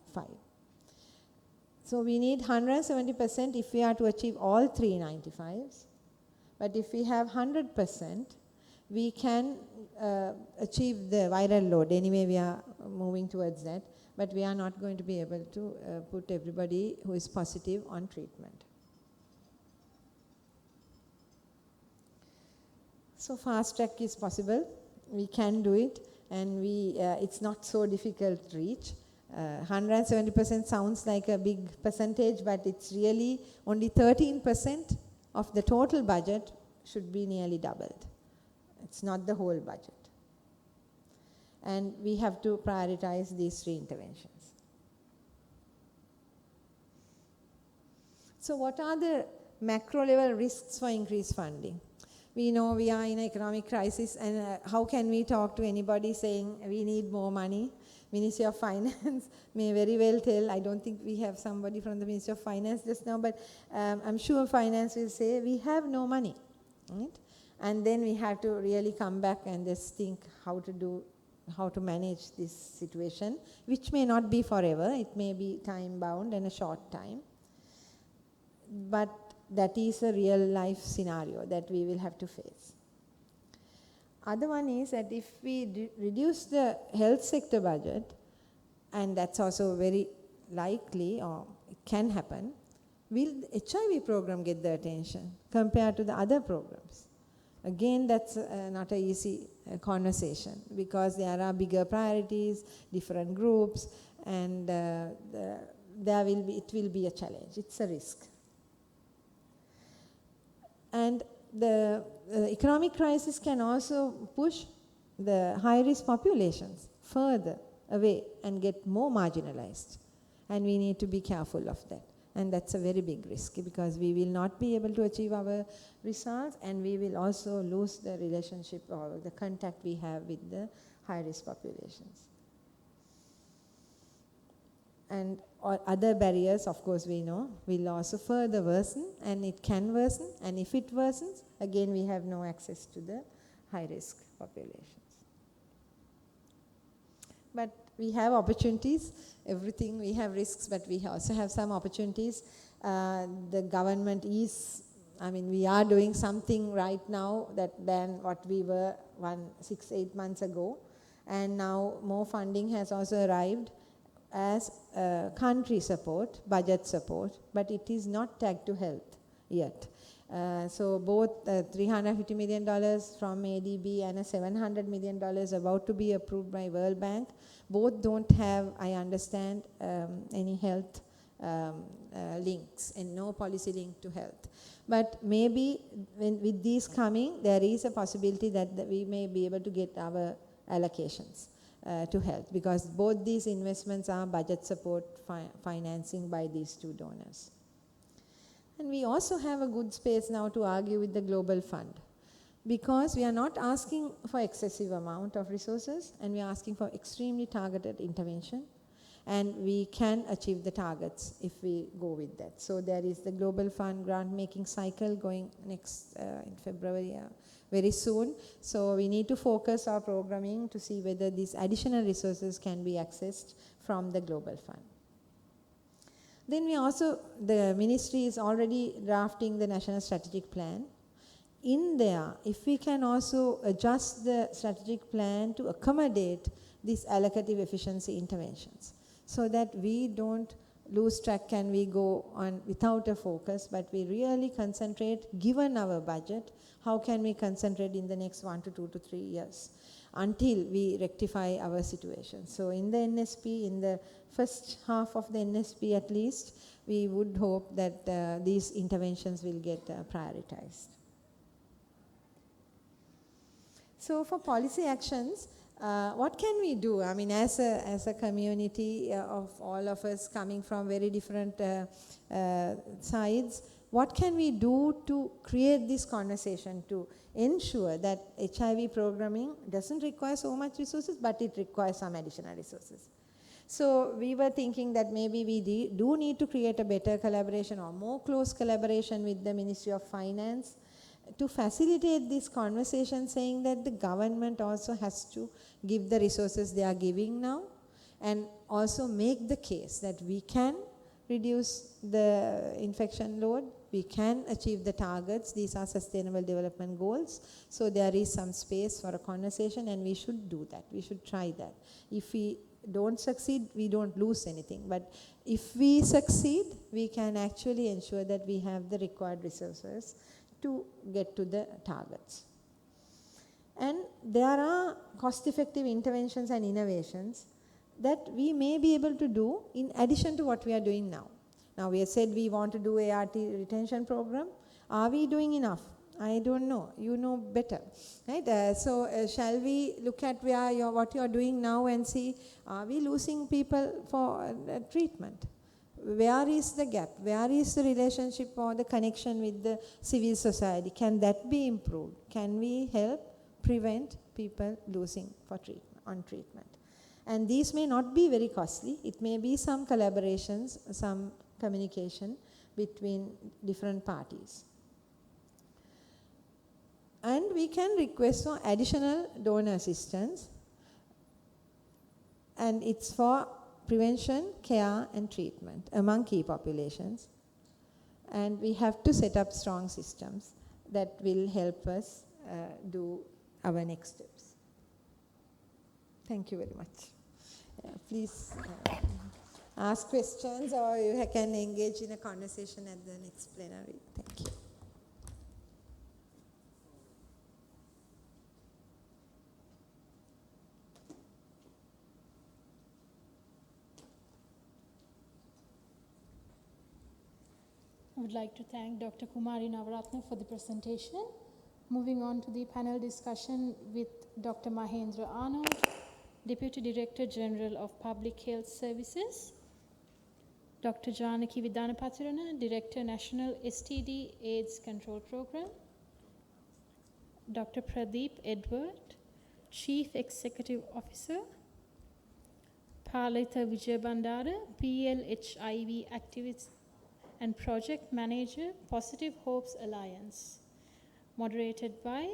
So we need 170% if we are to achieve all 3 95s. But if we have 100%, we can achieve the viral load. Anyway, we are moving towards that. But we are not going to be able to put everybody who is positive on treatment. So fast track is possible. We can do it. And it's not so difficult to reach. 170% sounds like a big percentage, but it's really only 13% of the total budget should be nearly doubled. It's not the whole budget. And we have to prioritize these 3 interventions. So what are the macro level risks for increased funding? We know we are in an economic crisis, and how can we talk to anybody saying we need more money? Ministry of Finance may very well tell, I don't think we have somebody from the Ministry of Finance just now, but I'm sure Finance will say we have no money. Right? And then we have to really come back and just think how to manage this situation, which may not be forever. It may be time bound and a short time. But that is a real life scenario that we will have to face. Other one is that if we reduce the health sector budget, and that's also very likely, or it can happen, will the HIV program get the attention compared to the other programs? Again, that's not an easy conversation because there are bigger priorities, different groups, and it will be a challenge. It's a risk. And the economic crisis can also push the high-risk populations further away and get more marginalized. And we need to be careful of that. And that's a very big risk because we will not be able to achieve our results, and we will also lose the relationship or the contact we have with the high-risk populations. And other barriers, of course, we know, will also further worsen, and it can worsen. And if it worsens, again, we have no access to the high-risk populations. But we have opportunities. Everything, we have risks, but we also have some opportunities. The government is I mean, we are doing something right now than what we were 6-8 months ago. And now more funding has also arrived as country support, budget support, but it is not tagged to health yet. So both $350 million from ADB and a $700 million about to be approved by World Bank, both don't have, I understand, any health links and no policy link to health. But maybe with these coming, there is a possibility that we may be able to get our allocations to health, because both these investments are budget support financing by these two donors. And we also have a good space now to argue with the Global Fund, because we are not asking for excessive amount of resources, and we are asking for extremely targeted intervention, and we can achieve the targets if we go with that. So there is the Global Fund grant making cycle going next in February, very soon. So we need to focus our programming to see whether these additional resources can be accessed from the Global Fund. Then we also, the ministry is already drafting the National Strategic Plan. In there, if we can also adjust the strategic plan to accommodate these allocative efficiency interventions, so that we don't lose track and we go on without a focus, but we really concentrate, given our budget, how can we concentrate in the next 1 to 2 to 3 years until we rectify our situation. So in the NSP, in the first half of the NSP at least, we would hope that these interventions will get prioritized. So for policy actions, what can we do? I mean, as a community of all of us coming from very different sides, what can we do to create this conversation to ensure that HIV programming doesn't require so much resources, but it requires some additional resources? So we were thinking that maybe we do need to create a better collaboration or more close collaboration with the Ministry of Finance to facilitate this conversation, saying that the government also has to give the resources they are giving now, and also make the case that we can reduce the infection load, we can achieve the targets, these are sustainable development goals, so there is some space for a conversation, and we should do that, we should try that. If we don't succeed, we don't lose anything, but if we succeed, we can actually ensure that we have the required resources to get to the targets. And there are cost-effective interventions and innovations that we may be able to do in addition to what we are doing now. Now we have said we want to do ART retention program. Are we doing enough? I don't know. You know better, right? Shall we look at what you are doing now and see, are we losing people for treatment? Where is the gap? Where is the relationship or the connection with the civil society? Can that be improved? Can we help prevent people losing on treatment? And these may not be very costly. It may be some collaborations, some communication between different parties. And we can request for additional donor assistance, and it's for prevention, care, and treatment among key populations. And we have to set up strong systems that will help us do our next steps. Thank you very much. Please ask questions, or you can engage in a conversation at the next plenary. Thank you. I would like to thank Dr. Kumari Navaratna for the presentation. Moving on to the panel discussion with Dr. Mahendra Arnold, Deputy Director General of Public Health Services, Dr. Janaki Vidanapatirana, Director National STD AIDS Control Program, Dr. Pradeep Edward, Chief Executive Officer, Palitha Vijayabandara, PLHIV Activist and Project Manager, Positive Hopes Alliance. Moderated by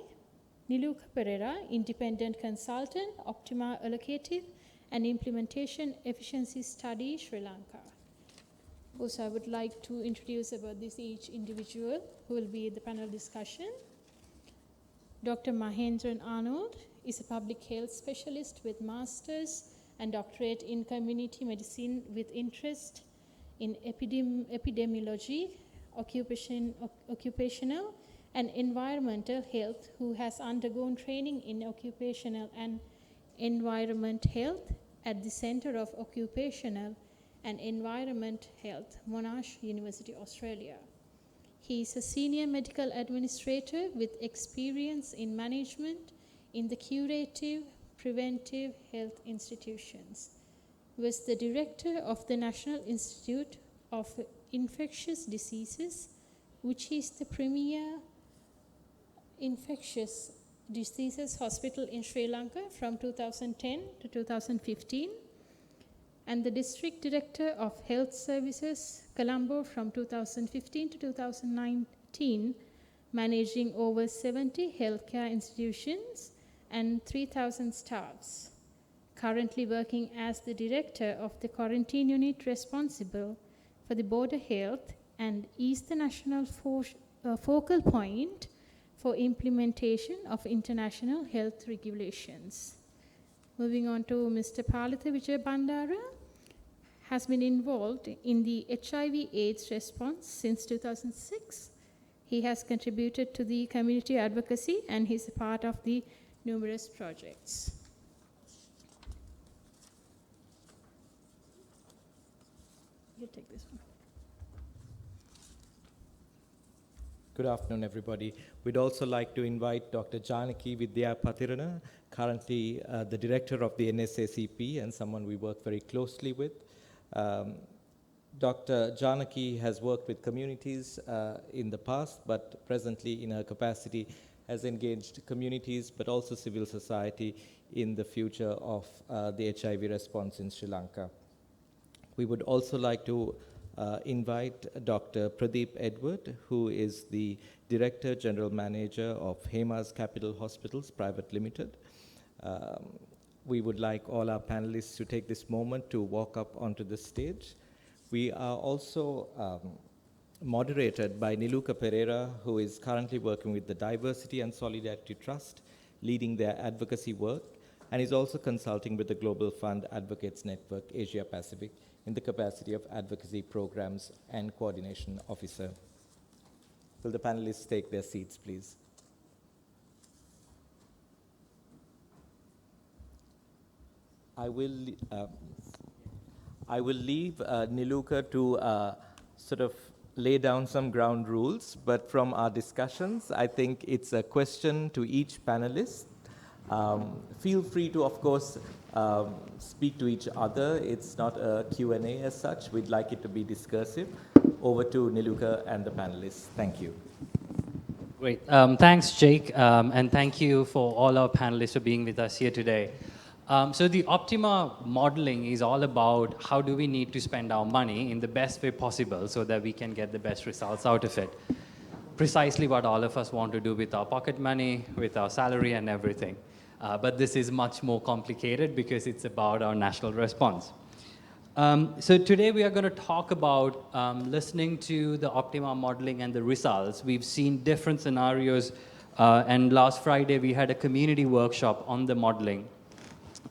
Niluka Pereira, Independent Consultant, Optima Allocative and Implementation Efficiency Study, Sri Lanka. Also, I would like to introduce about this each individual who will be in the panel discussion. Dr. Mahendran Arnold is a public health specialist with master's and doctorate in community medicine with interest in epidemiology, occupational and environmental health, who has undergone training in occupational and environment health at the Center of Occupational and Environment Health, Monash University, Australia. He is a senior medical administrator with experience in management in the curative, preventive health institutions. Was the director of the National Institute of Infectious Diseases, which is the premier infectious diseases hospital in Sri Lanka from 2010 to 2015, and the District Director of Health Services, Colombo, from 2015 to 2019, managing over 70 healthcare institutions and 3,000 staffs. Currently working as the Director of the Quarantine Unit responsible for the border health and is the national focal point for implementation of international health regulations. Moving on to Mr. Palitha Vijay Bandara, has been involved in the HIV/AIDS response since 2006. He has contributed to the community advocacy and he's a part of the numerous projects. You'll take this one. Good afternoon, everybody. We'd also like to invite Dr. Janaki Vidya Pathirana, currently the director of the NSACP and someone we work very closely with. Dr. Janaki has worked with communities in the past, but presently in her capacity has engaged communities, but also civil society in the future of the HIV response in Sri Lanka. We would also like to invite Dr. Pradeep Edward, who is the Director General Manager of Hema's Capital Hospitals Private Limited. We would like all our panelists to take this moment to walk up onto the stage. We are also moderated by Niluka Pereira, who is currently working with the Diversity and Solidarity Trust, leading their advocacy work, and is also consulting with the Global Fund Advocates Network Asia Pacific in the capacity of Advocacy Programs and Coordination Officer. Will the panelists take their seats, please? I will leave Niluka to sort of lay down some ground rules, but from our discussions, I think it's a question to each panelist. Feel free to, of course, speak to each other. It's not a Q&A as such. We'd like it to be discursive. Over to Niluka and the panelists. Thank you. Great. Thanks, Jake, and thank you for all our panelists for being with us here today. So the Optima modeling is all about how do we need to spend our money in the best way possible so that we can get the best results out of it. Precisely what all of us want to do with our pocket money, with our salary and everything. But this is much more complicated because it's about our national response. So today we are going to talk about listening to the Optima modeling and the results. We've seen different scenarios, and last Friday we had a community workshop on the modeling.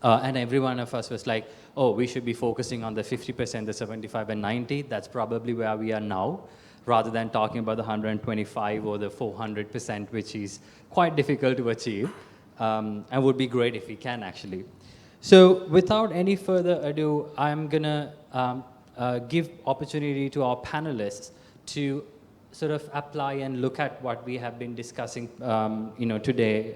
And every one of us was like, oh, we should be focusing on the 50%, the 75 and 90. That's probably where we are now, rather than talking about the 125 or the 400%, which is quite difficult to achieve, and would be great if we can, actually. So without any further ado, I'm going to give opportunity to our panelists to sort of apply and look at what we have been discussing today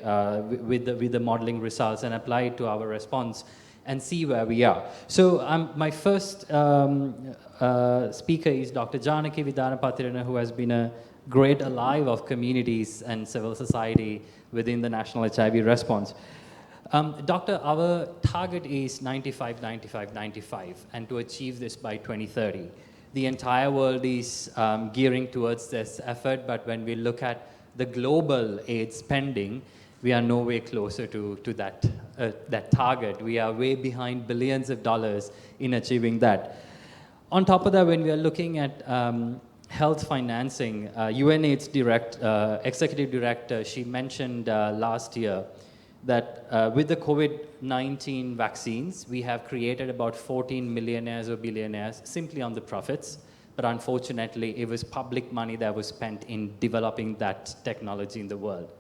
with the modeling results and apply it to our response and see where we are. So my first speaker is Dr. Janaki Vidya Pathirana, who has been a great ally of communities and civil society within the national HIV response. Doctor, our target is 95, 95, 95, and to achieve this by 2030. The entire world is gearing towards this effort, but when we look at the global aid spending, we are no way closer to that target. We are way behind billions of dollars in achieving that. On top of that, when we are looking at health financing, UNAIDS executive director, she mentioned last year that with the COVID-19 vaccines, we have created about 14 millionaires or billionaires simply on the profits. But unfortunately, it was public money that was spent in developing that technology in the world.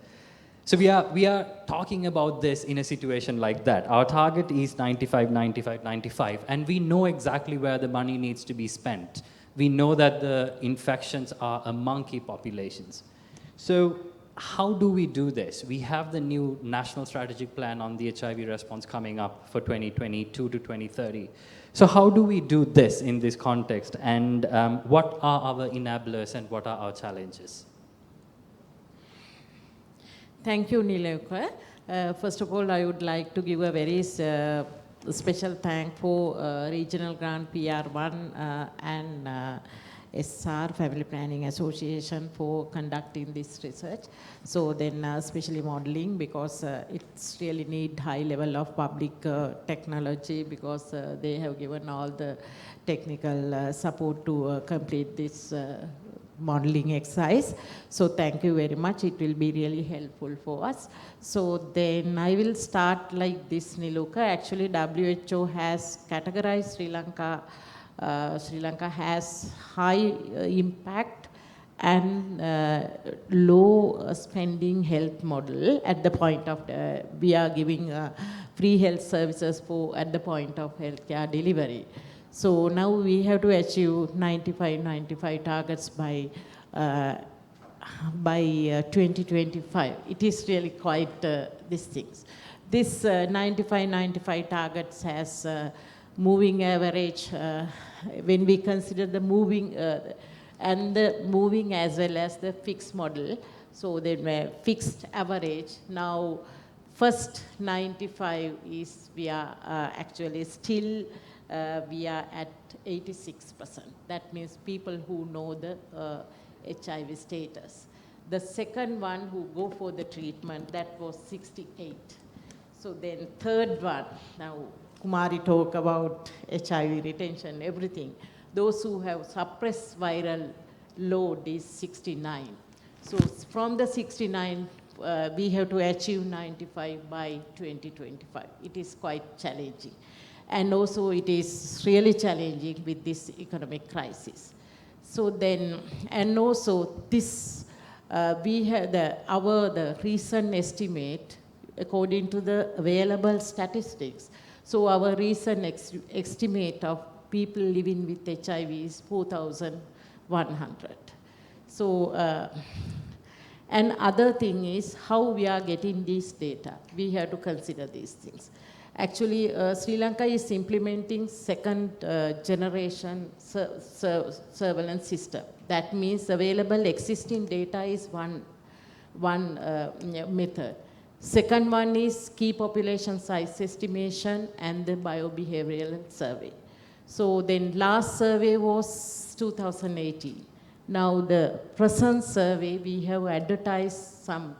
So we are talking about this in a situation like that. Our target is 95, 95, 95, and we know exactly where the money needs to be spent. We know that the infections are among key populations. So how do we do this? We have the new National Strategic Plan on the HIV response coming up for 2022 to 2030. So how do we do this in this context? And what are our enablers and what are our challenges? Thank you, Niloka. First of all, I would like to give a very special thank for Regional Grant PR1 and SR Family Planning Association for conducting this research. So then especially modeling, because it's really need high level of public technology, because they have given all the technical support to complete this modeling exercise. So thank you very much. It will be really helpful for us. So then I will start like this, Niluka. Actually, WHO has categorized Sri Lanka. Sri Lanka has high impact and low spending health model at the point of we are giving free health services for at the point of healthcare delivery. So now we have to achieve 95 targets by 2025. It is really quite these things. This 95 targets has moving average when we consider the moving and the moving as well as the fixed model. So then fixed average. Now first 95 is we are actually still we are at 86%. That means people who know the HIV status. The second one who go for the treatment, that was 68. So then third one, now Kumari talk about HIV retention, everything. Those who have suppressed viral load is 69. So from the 69, we have to achieve 95 by 2025. It is quite challenging. And also it is really challenging with this economic crisis. So then, and also this, we have the recent estimate according to the available statistics. So our recent estimate of people living with HIV is 4,100. So, and other thing is how we are getting this data. We have to consider these things. Actually, Sri Lanka is implementing second generation surveillance system. That means available existing data is one method. Second one is key population size estimation and the biobehavioral survey. So then last survey was 2018. Now the present survey, we have advertised some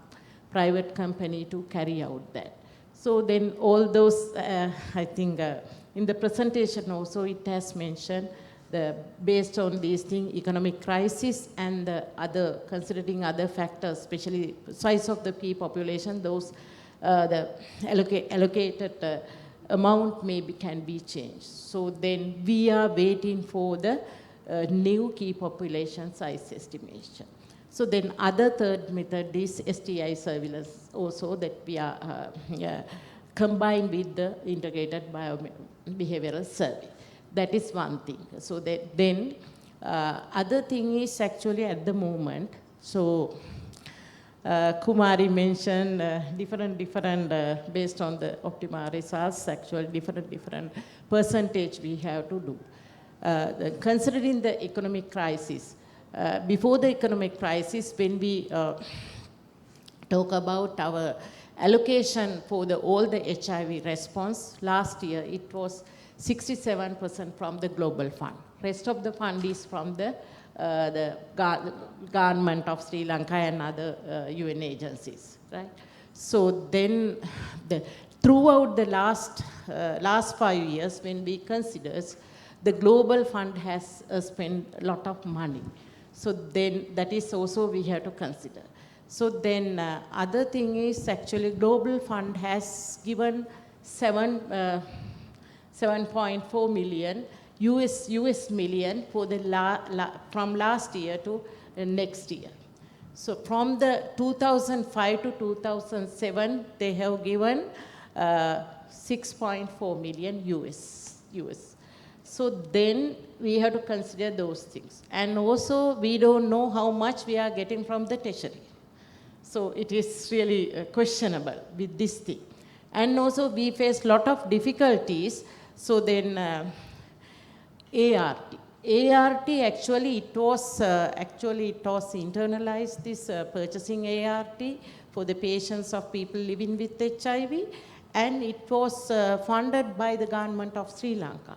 private company to carry out that. So then all those, I think in the presentation also it has mentioned based on these things, economic crisis and the other, considering other factors, especially size of the key population, those the allocated amount can be changed. So then we are waiting for the new key population size estimation. So then other third method is STI surveillance also that we are combined with the integrated behavioral survey. That is one thing. So that then other thing is actually at the moment, so Kumari mentioned different based on the Optima results, actually different percentage we have to do. Considering the economic crisis, before the economic crisis, when we talk about our allocation for all the HIV response, last year it was 67% from the global fund. Rest of the fund is from the government of Sri Lanka and other UN agencies, right? So then throughout the last 5 years, when we consider the global fund has spent a lot of money. So then that is also we have to consider. So then other thing is actually global fund has given 7.4 million US million for the from last year to next year. So from the 2005 to 2007, they have given 6.4 million US. So then we have to consider those things. And also we don't know how much we are getting from the treasury. So it is really questionable with this thing. And also we face a lot of difficulties. So then ART actually it was internalized, this purchasing ART for the patients of people living with HIV, and it was funded by the government of Sri Lanka.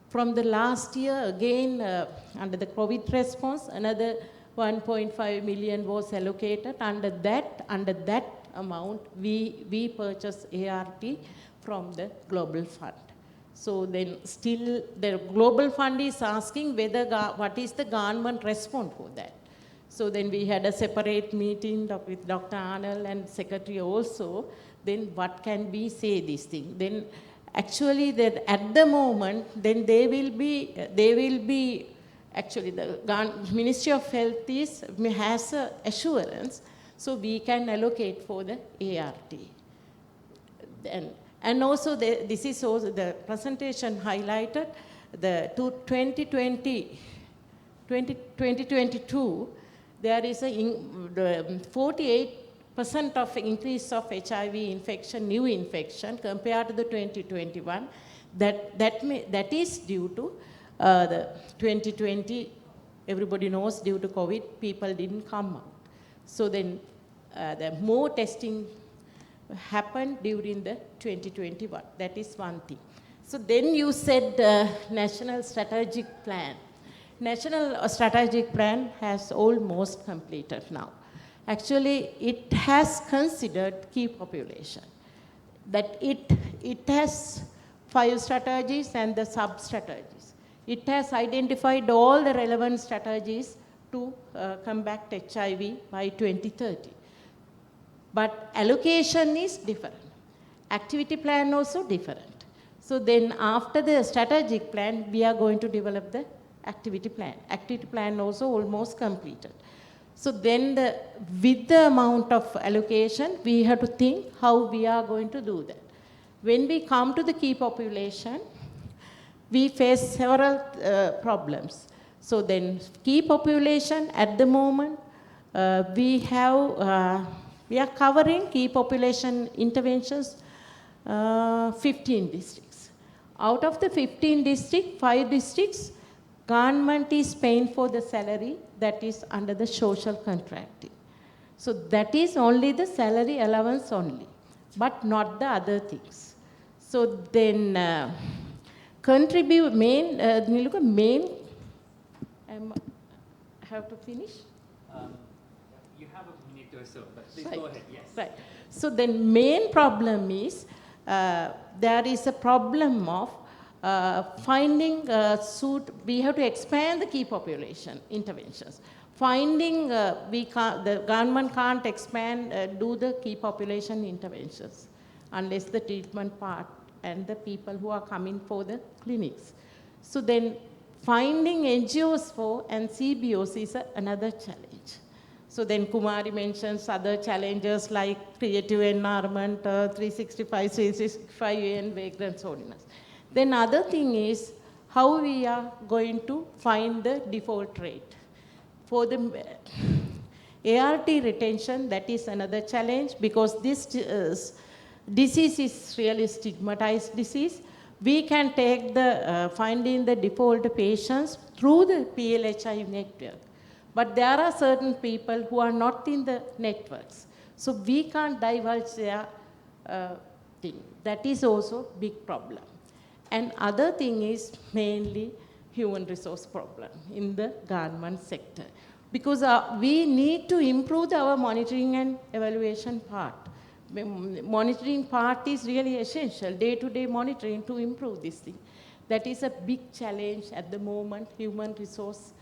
From the last year, again, under the COVID response, another 1.5 million was allocated. Under that amount, we purchased ART from the Global Fund. So then still the Global Fund is asking whether what is the government response for that. So then we had a separate meeting with Dr. Arnold and Secretary also. Then what can we say this thing? Then actually that at the moment, then they will be actually the Ministry of Health has assurance, so we can allocate for the ART. And also this is also the presentation highlighted the 2022, there is a 48% of increase of HIV infection, new infection compared to the 2021. That is due to the 2020, everybody knows due to COVID, people didn't come out. So then the more testing happened during the 2021. That is one thing. So then you said national strategic plan. National strategic plan has almost completed now. Actually, it has considered key population. That it has 5 strategies and the sub-strategies. It has identified all the relevant strategies to combat HIV by 2030. But allocation is different. Activity plan also different. So then after the strategic plan, we are going to develop the activity plan. Activity plan also almost completed. So then with the amount of allocation, we have to think how we are going to do that. When we come to the key population, we face several problems. So then key population at the moment, we are covering key population interventions, 15 districts. Out of the 15 districts, 5 districts, government is paying for the salary that is under the social contracting. So that is only the salary allowance only, but not the other things. So then contribute main, look at main, I have to finish? You have a minute or so, but please right. Go ahead, yes. Right. So then main problem is, there is a problem of finding we have to expand the key population interventions. Finding, the government can't expand, do the key population interventions unless the treatment part and the people who are coming for the clinics. So then finding NGOs for and CBOs is another challenge. So then Kumari mentions other challenges like creative environment, 365 and vagrants ordinance. Then other thing is how we are going to find the default rate. For the ART retention, that is another challenge because this disease is really stigmatized disease. We can take the finding the default patients through the PLHI network. But there are certain people who are not in the networks. So we can't divulge their thing. That is also a big problem. And other thing is mainly human resource problem in the government sector. Because we need to improve our monitoring and evaluation part. Monitoring part is really essential, day-to-day monitoring to improve this thing. That is a big challenge at the moment, human resource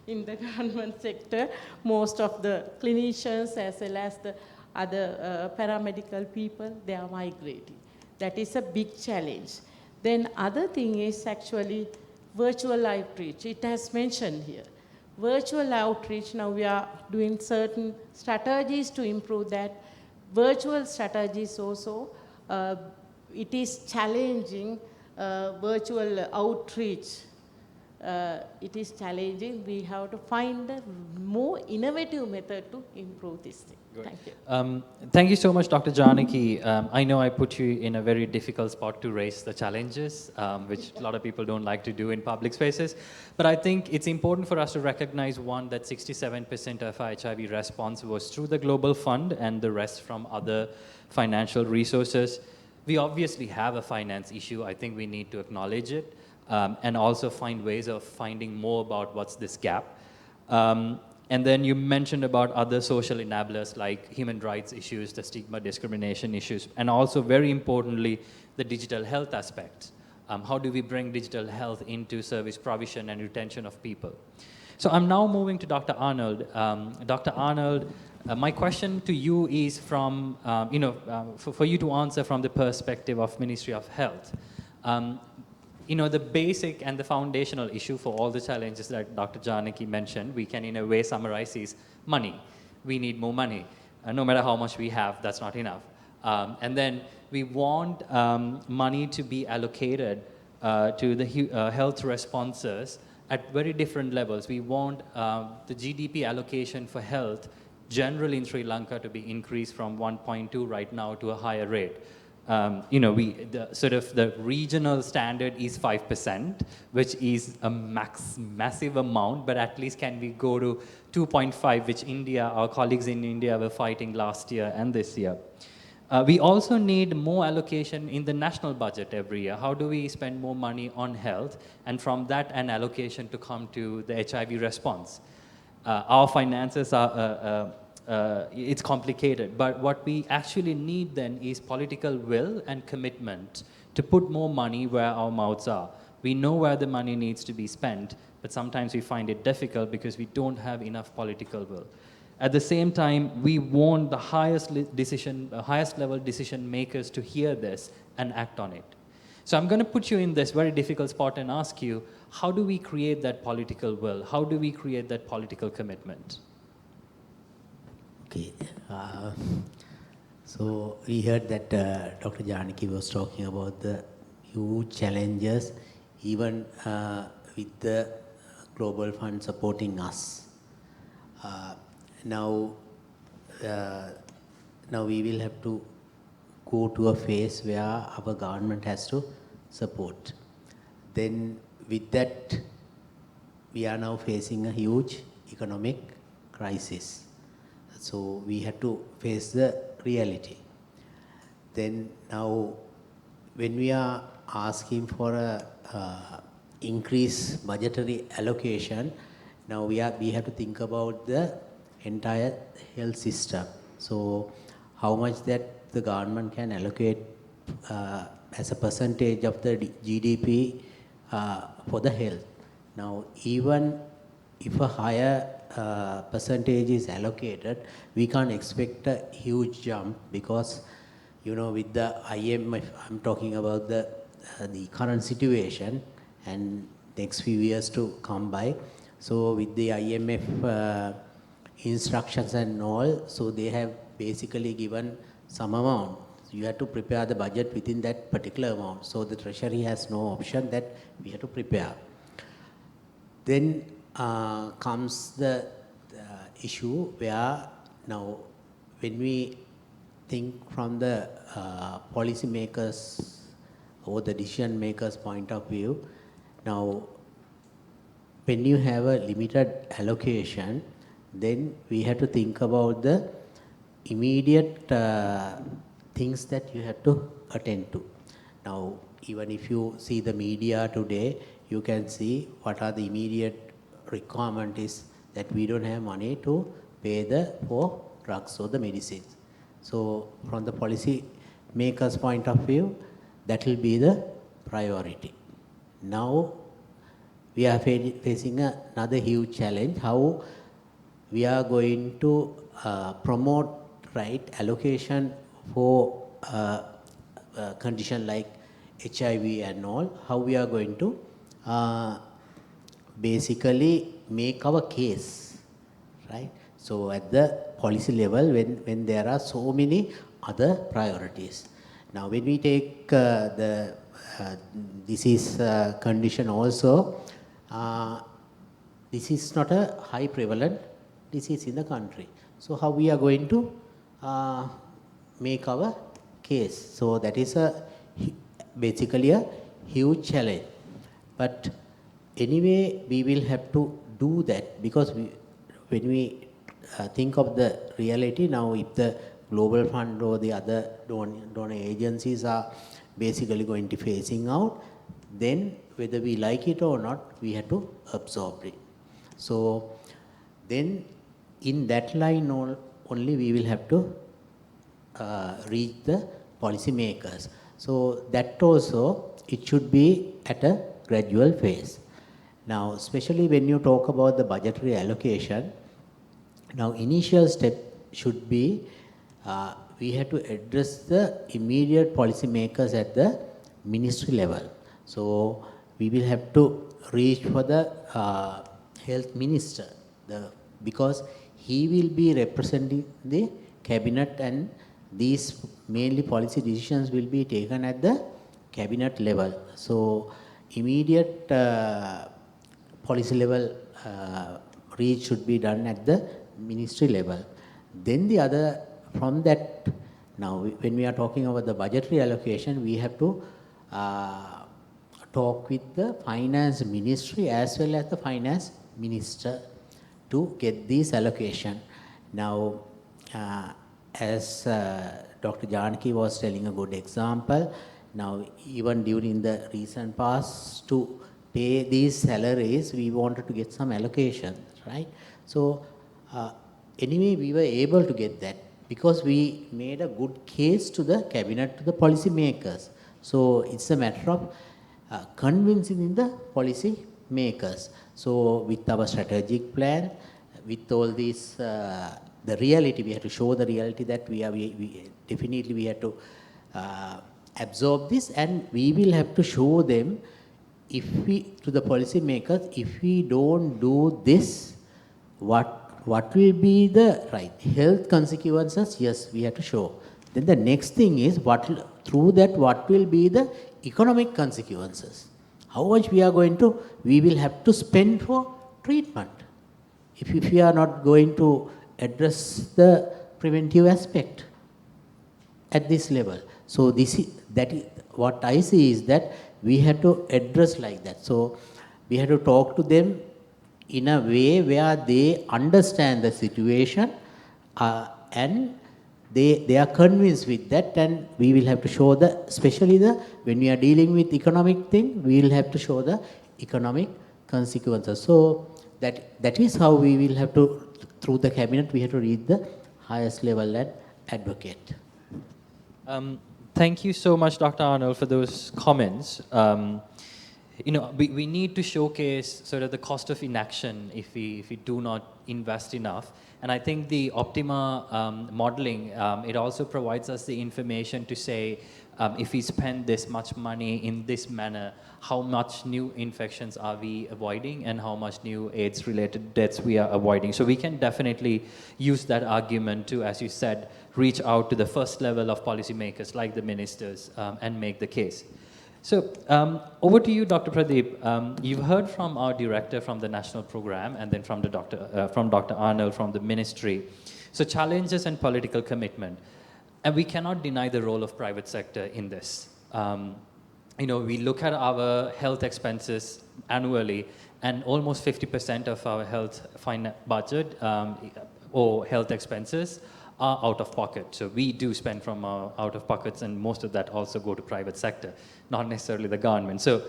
in the government sector. Most of the clinicians as well as the other paramedical people, they are migrating. That is a big challenge. Then other thing is actually virtual outreach. It has mentioned here. Virtual outreach, now we are doing certain strategies to improve that. Virtual strategies also, it is challenging virtual outreach. It is challenging. We have to find a more innovative method to improve this thing. Good. Thank you. Thank you so much, Dr. Janaki. I know I put you in a very difficult spot to raise the challenges, which a lot of people don't like to do in public spaces. But I think it's important for us to recognize, one, that 67% of our HIV response was through the Global Fund and the rest from other financial resources. We obviously have a finance issue. I think we need to acknowledge it and also find ways of finding more about what's this gap. And then you mentioned about other social enablers like human rights issues, the stigma discrimination issues, and also very importantly, the digital health aspect. How do we bring digital health into service provision and retention of people? So I'm now moving to Dr. Arnold. Dr. Arnold, my question to you is from, for you to answer from the perspective of Ministry of Health. The basic and the foundational issue for all the challenges that Dr. Janaki mentioned, we can in a way summarize is money. We need more money. No matter how much we have, that's not enough. And then we want money to be allocated to the health responses at very different levels. We want the GDP allocation for health generally in Sri Lanka to be increased from 1.2 right now to a higher rate. The regional standard is 5%, which is a massive amount, but at least can we go to 2.5, which our colleagues in India were fighting last year and this year. We also need more allocation in the national budget every year. How do we spend more money on health? And from that, an allocation to come to the HIV response. Our finances are it's complicated, but what we actually need then is political will and commitment to put more money where our mouths are. We know where the money needs to be spent, but sometimes we find it difficult because we don't have enough political will. At the same time, we want the highest level decision makers to hear this and act on it. So I'm going to put you in this very difficult spot and ask you, how do we create that political will? How do we create that political commitment? Okay, so we heard that Dr. Janaki was talking about the huge challenges, even with the Global Fund supporting us. Now we will have to go to a phase where our government has to support. Then with that, we are now facing a huge economic crisis. So we had to face the reality. Then now, when we are asking for a increased budgetary allocation, now we have to think about the entire health system. So how much that the government can allocate as a percentage of the GDP for the health. Now, even if a higher percentage is allocated, we can't expect a huge jump because, with the IMF, I'm talking about the current situation and next few years to come by. So with the IMF instructions and all, so they have basically given some amount. So you have to prepare the budget within that particular amount. So the Treasury has no option that we have to prepare. Then comes the issue where now when we think from the policy makers or the decision makers point of view, now when you have a limited allocation, then we have to think about the immediate things that you have to attend to. Now, even if you see the media today, you can see what are the immediate requirement is that we don't have money to pay for drugs or the medicines. So from the policy makers point of view, that will be the priority. Now we are facing another huge challenge, how we are going to promote right allocation for condition like HIV and all, how we are going to basically make our case, right? So at the policy level, when there are so many other priorities. Now when we take the disease condition also, this is not a high prevalent disease in the country. So how we are going to make our case? So that is basically a huge challenge. But anyway, we will have to do that, because when we think of the reality now, if the Global Fund or the other donor agencies are basically going to phasing out, then whether we like it or not, we have to absorb it. So then in that line only we will have to reach the policy makers. So that also, it should be at a gradual phase. Now, especially when you talk about the budgetary allocation, now initial step should be, we have to address the immediate policy makers at the ministry level. So we will have to reach for the health minister, because he will be representing the cabinet, and these mainly policy decisions will be taken at the cabinet level. So immediate policy level reach should be done at the ministry level. Then the other, from that, now when we are talking about the budgetary allocation, we have to talk with the finance ministry as well as the finance minister to get this allocation. Now, as Dr. Janaki was telling a good example, now even during the recent past, to pay these salaries, we wanted to get some allocation, right? So anyway, we were able to get that because we made a good case to the cabinet, to the policy makers. So it's a matter of convincing the policy makers. So with our strategic plan, with all these, the reality, we have to show the reality that we definitely we have to absorb this, and we will have to show them, if we, to the policy makers, if we don't do this, what will be the right health consequences? Yes, we have to show. Then the next thing is, through that, what will be the economic consequences? How much we will have to spend for treatment if we are not going to address the preventive aspect at this level. So what I see is that we have to address like that. So we have to talk to them in a way where they understand the situation and they are convinced with that, and we will have to show especially when we are dealing with economic thing, we will have to show the economic consequences. So that is how we will have to, through the cabinet, we have to reach the highest level and advocate. Thank you so much, Dr. Arnold, for those comments. We need to showcase sort of the cost of inaction if we do not invest enough. And I think the Optima modeling, it also provides us the information to say, if we spend this much money in this manner, how much new infections are we avoiding and how much new AIDS-related deaths we are avoiding. So we can definitely use that argument to, as you said, reach out to the first level of policymakers like the ministers and make the case. So over to you, Dr. Pradeep. You've heard from our director from the national program and then from Dr. Arnold from the ministry. So challenges and political commitment. And we cannot deny the role of private sector in this. We look at our health expenses annually, and almost 50% of our health budget or health expenses are out of pocket. So we do spend from our out of pockets, and most of that also go to private sector, not necessarily the government. So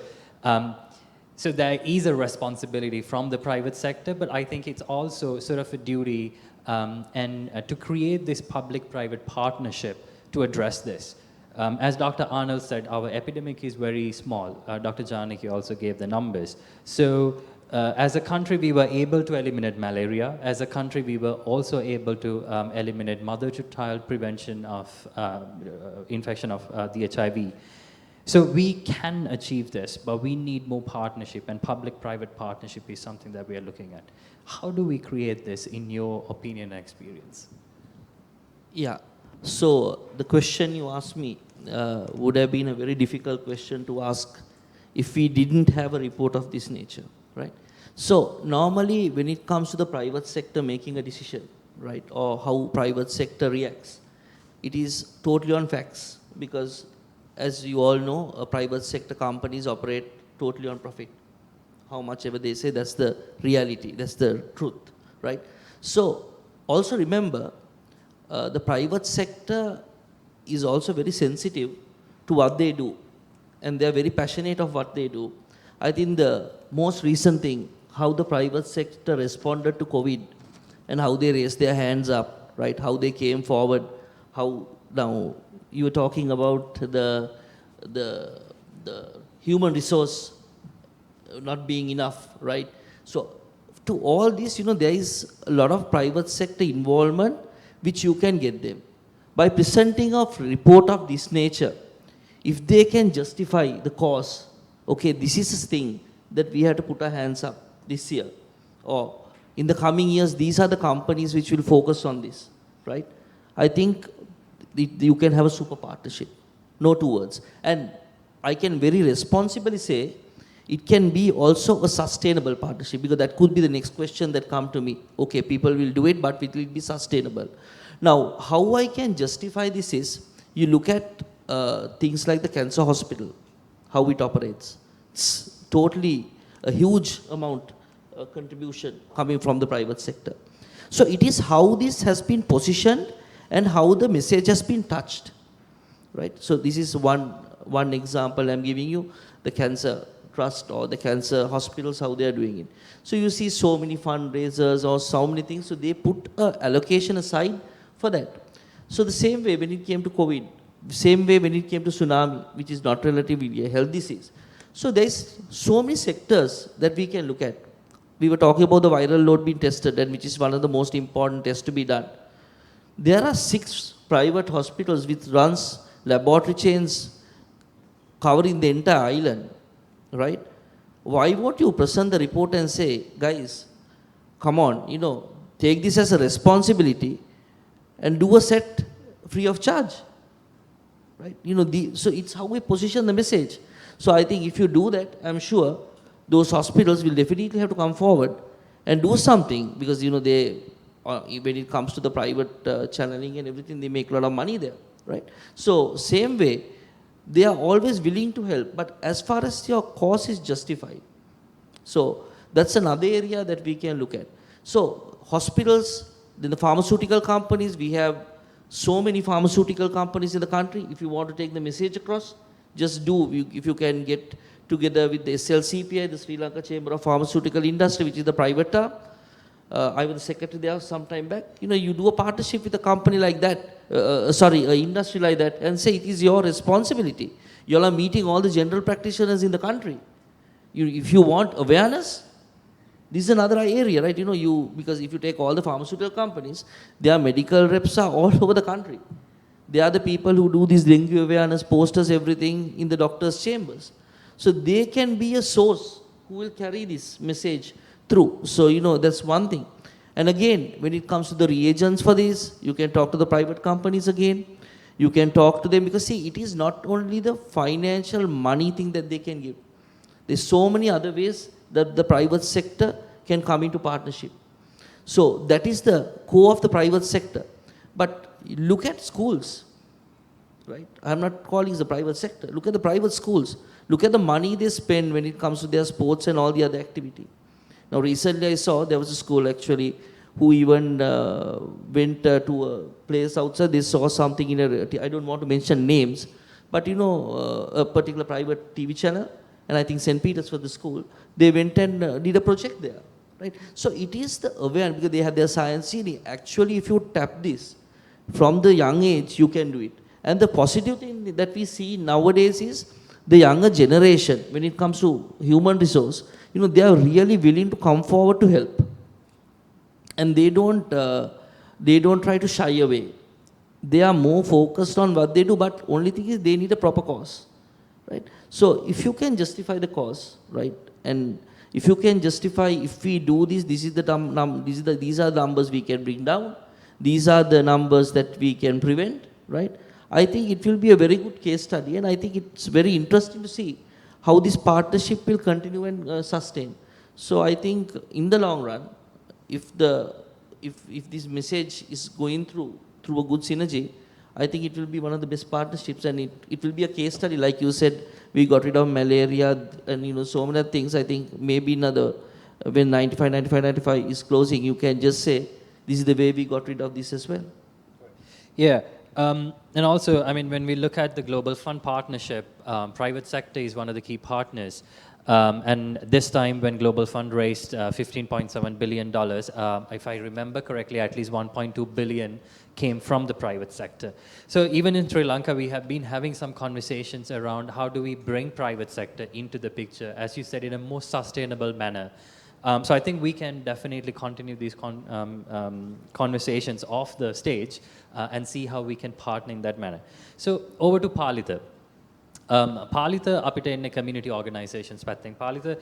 there is a responsibility from the private sector, but I think it's also sort of a duty and to create this public-private partnership to address this. As Dr. Arnold said, our epidemic is very small. Dr. Janaki also gave the numbers. So as a country, we were able to eliminate malaria. As a country, we were also able to eliminate mother-to-child prevention of infection of the HIV. So we can achieve this, but we need more partnership, and public-private partnership is something that we are looking at. How do we create this, in your opinion and experience? Yeah, so the question you asked me would have been a very difficult question to ask if we didn't have a report of this nature, right? So normally when it comes to the private sector making a decision, right, or how private sector reacts, it is totally on facts, because as you all know, private sector companies operate totally on profit. How much ever they say, that's the reality, that's the truth, right? So also remember, the private sector is also very sensitive to what they do, and they are very passionate of what they do. I think the most recent thing, how the private sector responded to COVID and how they raised their hands up, right? How they came forward, how now you were talking about the human resource not being enough, right? So to all this, there is a lot of private sector involvement which you can get them. By presenting a report of this nature, if they can justify the cause, okay, this is a thing that we have to put our hands up this year, or in the coming years, these are the companies which will focus on this, right? I think you can have a super partnership, no two words. And I can very responsibly say, it can be also a sustainable partnership, because that could be the next question that come to me. Okay, people will do it, but it will be sustainable. Now, how I can justify this is, you look at things like the cancer hospital, how it operates. It's totally a huge amount contribution coming from the private sector. So it is how this has been positioned and how the message has been touched, right? So this is one example I'm giving you, the cancer trust or the cancer hospitals, how they are doing it. So you see so many fundraisers or so many things, so they put an allocation aside for that. So the same way when it came to COVID, same way when it came to tsunami, which is not relatively a health disease. So there's so many sectors that we can look at. We were talking about the viral load being tested, and which is one of the most important tests to be done. There are 6 private hospitals which runs laboratory chains covering the entire island, right? Why won't you present the report and say, guys, come on, take this as a responsibility and do a set free of charge, right? So it's how we position the message. So I think if you do that, I'm sure those hospitals will definitely have to come forward and do something, because they, when it comes to the private channeling and everything, they make a lot of money there, right? So same way, they are always willing to help, but as far as your cause is justified. So that's another area that we can look at. So hospitals, then the pharmaceutical companies, we have so many pharmaceutical companies in the country. If you want to take the message across, just do. If you can get together with the SLCPA, the Sri Lanka Chamber of Pharmaceutical Industry, which is the private arm. I was the secretary there some time back. You do a partnership with a company like that, an industry like that, and say it is your responsibility. You all are meeting all the general practitioners in the country. If you want awareness, this is another area, right? Because if you take all the pharmaceutical companies, their medical reps are all over the country. They are the people who do these dengue awareness posters, everything in the doctor's chambers. So they can be a source who will carry this message through. So, that's one thing. And again, when it comes to the reagents for this, you can talk to the private companies again. You can talk to them, because see, it is not only the financial money thing that they can give. There's so many other ways that the private sector can come into partnership. So that is the core of the private sector. But look at schools, right? I'm not calling it the private sector. Look at the private schools. Look at the money they spend when it comes to their sports and all the other activity. Now recently I saw there was a school actually who even went to a place outside. They saw something in I don't want to mention names, but a particular private TV channel, and I think St. Peter's for the school, they went and did a project there, right? So it is the awareness, because they have their science. Actually, if you tap this from the young age, you can do it. And the positive thing that we see nowadays is the younger generation, when it comes to human resource, they are really willing to come forward to help. And they don't try to shy away. They are more focused on what they do, but only thing is they need a proper cause, right? So if you can justify the cause, right, and if you can justify, if we do this, these are the numbers we can bring down, these are the numbers that we can prevent, right? I think it will be a very good case study, and I think it's very interesting to see how this partnership will continue and sustain. So I think in the long run, if this message is going through a good synergy, I think it will be one of the best partnerships, and it will be a case study. Like you said, we got rid of malaria and so many things. I think maybe when 95 is closing, you can just say, this is the way we got rid of this as well. Yeah. And also, I mean, when we look at the Global Fund partnership, private sector is one of the key partners. And this time when Global Fund raised $15.7 billion, if I remember correctly, at least 1.2 billion came from the private sector. So even in Sri Lanka, we have been having some conversations around how do we bring private sector into the picture, as you said, in a more sustainable manner. So I think we can definitely continue these conversations off the stage and see how we can partner in that manner. So over to Palitha. Palitha අපිට එන්නේ community organizations පැත්තෙන්. Palitha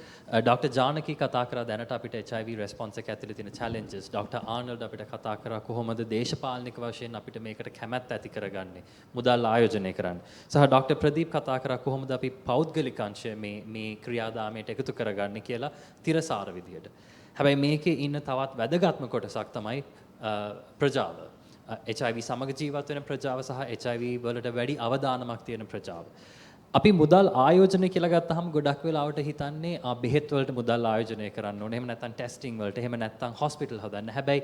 Dr. Janaki කතා කරා දැනට අපිට HIV response එක ඇතුලේ තියෙන challenges. Dr. Arnold අපිට කතා කරා කොහොමද දේශපාලනික වශයෙන් අපිට මේකට කැමැත්ත ඇති කරගන්නේ. මුදල් ආයෝජනය කරන්න. සහ Dr. Pradeep කතා කරා කොහොමද අපි පෞද්ගලික අංශය මේ ක්‍රියාදාමයට එකතු කරගන්නේ කියලා තිරසාර විදියට. හැබැයි මේකේ ඉන්න තවත් වැදගත්ම කොටසක් තමයි ප්‍රජාව. HIV සමග ජීවත් වෙන ප්‍රජාව සහ HIV වලට වැඩි අවදානමක් තියෙන ප්‍රජාව. අපි මුදල් ආයෝජනය කියලා ගත්තාම ගොඩක් වෙලාවට හිතන්නේ බෙහෙත් වලට මුදල් ආයෝජනය කරන්න ඕනේ. එහෙම නැත්නම් ටෙස්ටිං වලට, එහෙම නැත්නම් හොස්පිටල් හදන්න. හැබැයි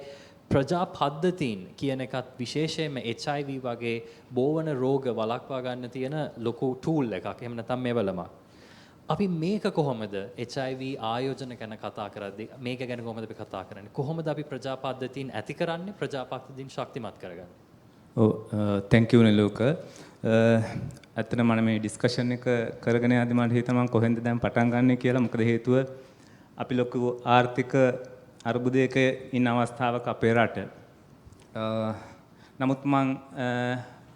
ප්‍රජා පද්ධතීන් කියන එකත් විශේෂයෙන්ම HIV වගේ බෝවන රෝග වළක්වා ගන්න තියෙන ලොකු ටූල් එකක්. එහෙම නැත්නම් මෙවලමක්. අපි මේක කොහොමද HIV ආයෝජන ගැන කතා කරද්දී මේක ගැන කොහොමද අපි කතා කරන්නේ? කොහොමද අපි ප්‍රජා පද්ධතීන් ඇති කරන්නේ? ප්‍රජා පද්ධතීන් ශක්තිමත් කරගන්නේ? thank you Niluka. ඇත්තට මම මේ ඩිස්කෂන් එක කරගෙන යද්දි මට හිතෙනවා මම කොහෙන්ද දැන් පටන් ගන්නෙ කියලා. මොකද හේතුව අපි ලොකු ආර්ථික අර්බුදයක ඉන්න අවස්ථාවක අපේ රට. නමුත්